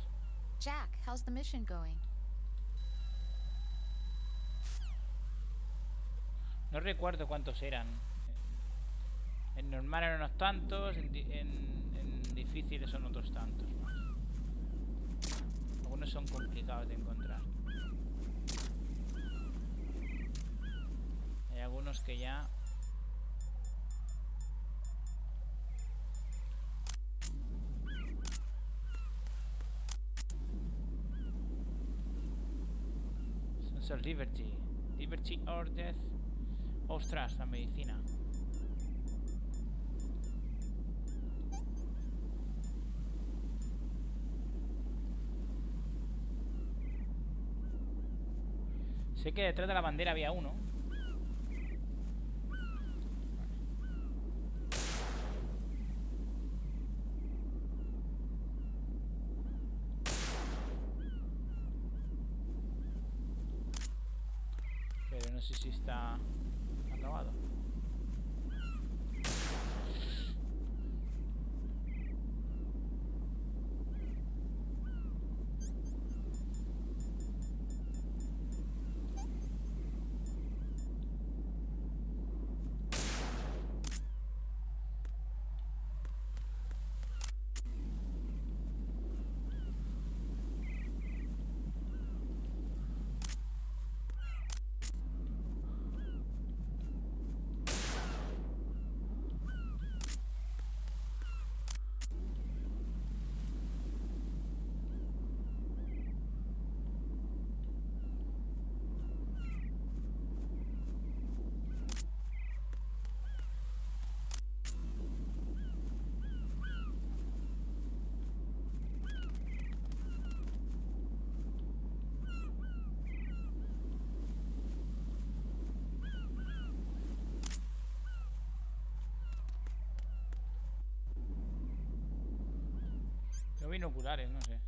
[SPEAKER 8] Jack, how's the mission going?
[SPEAKER 1] No recuerdo cuántos eran. En normal eran unos tantos, en difícil son otros tantos más. Algunos son complicados de encontrar. Hay algunos que ya... Sensor Liberty. Liberty or Death. Ostras, la medicina. Sé que detrás de la bandera había uno. Pero no sé si está acabado. binoculares, no sé.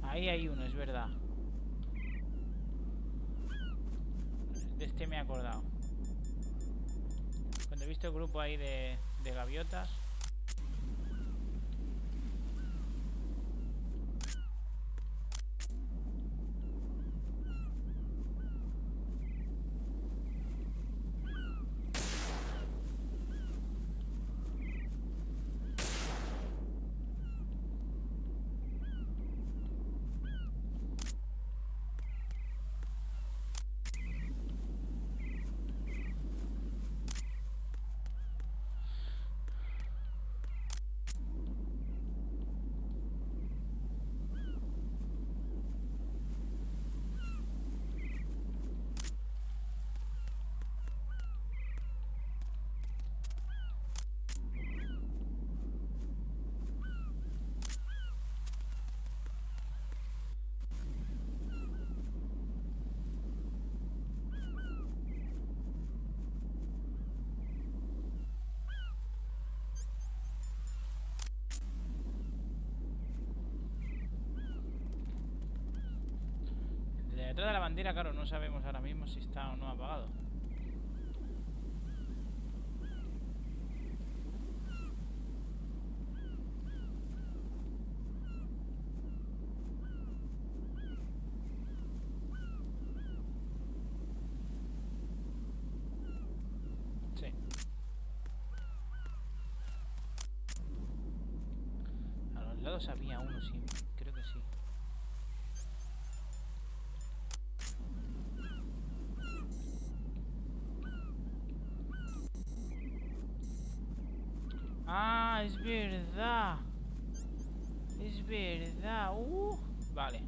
[SPEAKER 1] Ahí hay uno, es verdad. De este me he acordado. Cuando he visto el grupo ahí de gaviotas. Detrás de la bandera, claro, no sabemos ahora mismo si está o no apagado. Sí. A los lados había uno, sí. Creo que sí. Ah, es verdad. Es verdad. Vale.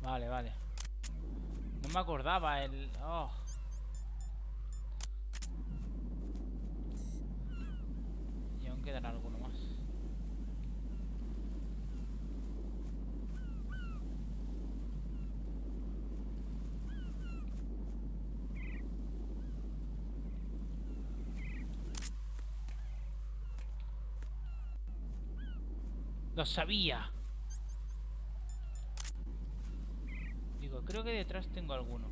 [SPEAKER 1] Vale, vale. No me acordaba el... Oh. Y aún quedan alguno más. ¡Lo sabía! Digo, creo que detrás tengo alguno.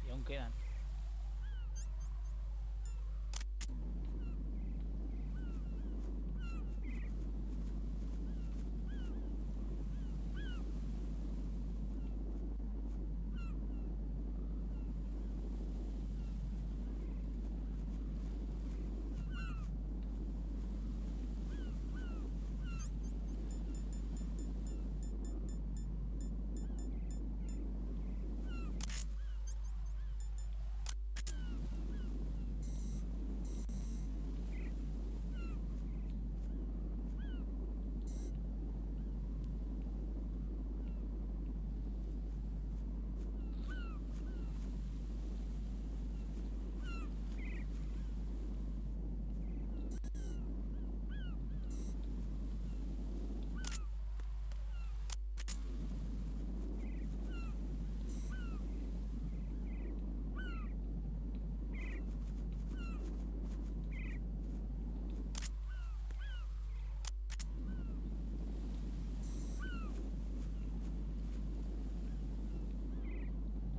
[SPEAKER 1] Y aún quedan.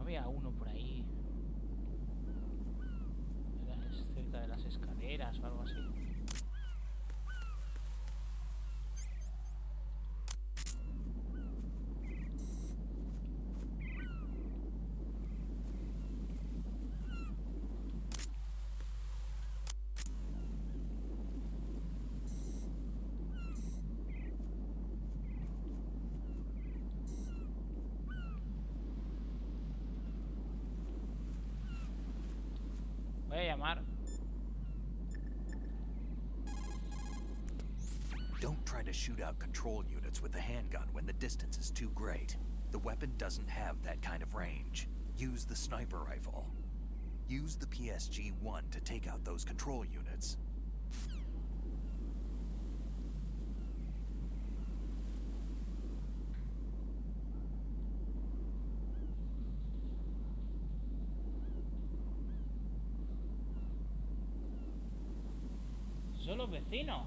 [SPEAKER 1] Había uno por ahí. Era cerca de las escaleras o algo así. llamar.
[SPEAKER 4] Don't try to shoot out control units with the handgun when the distance is too great. The weapon doesn't have that kind of range. Use the sniper rifle. Use the PSG-1 to take out those control units.
[SPEAKER 1] Son los vecinos.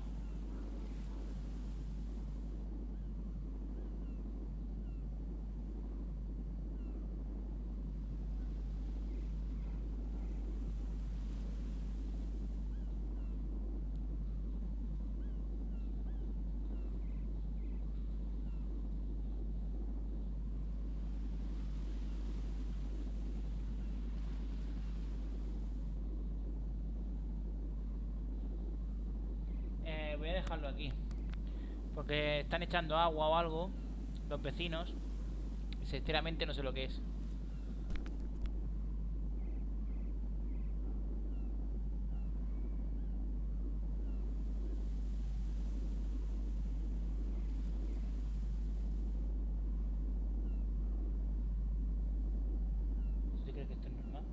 [SPEAKER 1] Voy a dejarlo aquí porque están echando agua o algo los vecinos y sinceramente no sé lo que es. ¿Usted cree que esto es normal?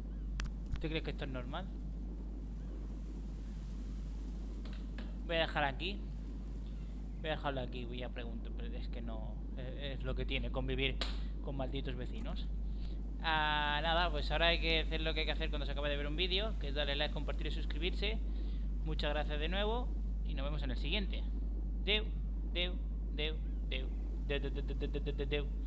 [SPEAKER 1] ¿Usted cree que esto es normal? Voy a dejar aquí. Voy a dejarlo aquí. Voy a preguntar. Pero es que no. Es lo que tiene convivir con malditos vecinos. Nada, pues ahora hay que hacer lo que hay que hacer cuando se acaba de ver un vídeo, que es darle like, compartir y suscribirse. Muchas gracias de nuevo. Y nos vemos en el siguiente. Deu, deu, deu, deu, deu, deu, deu, deu, deu, deu, deu.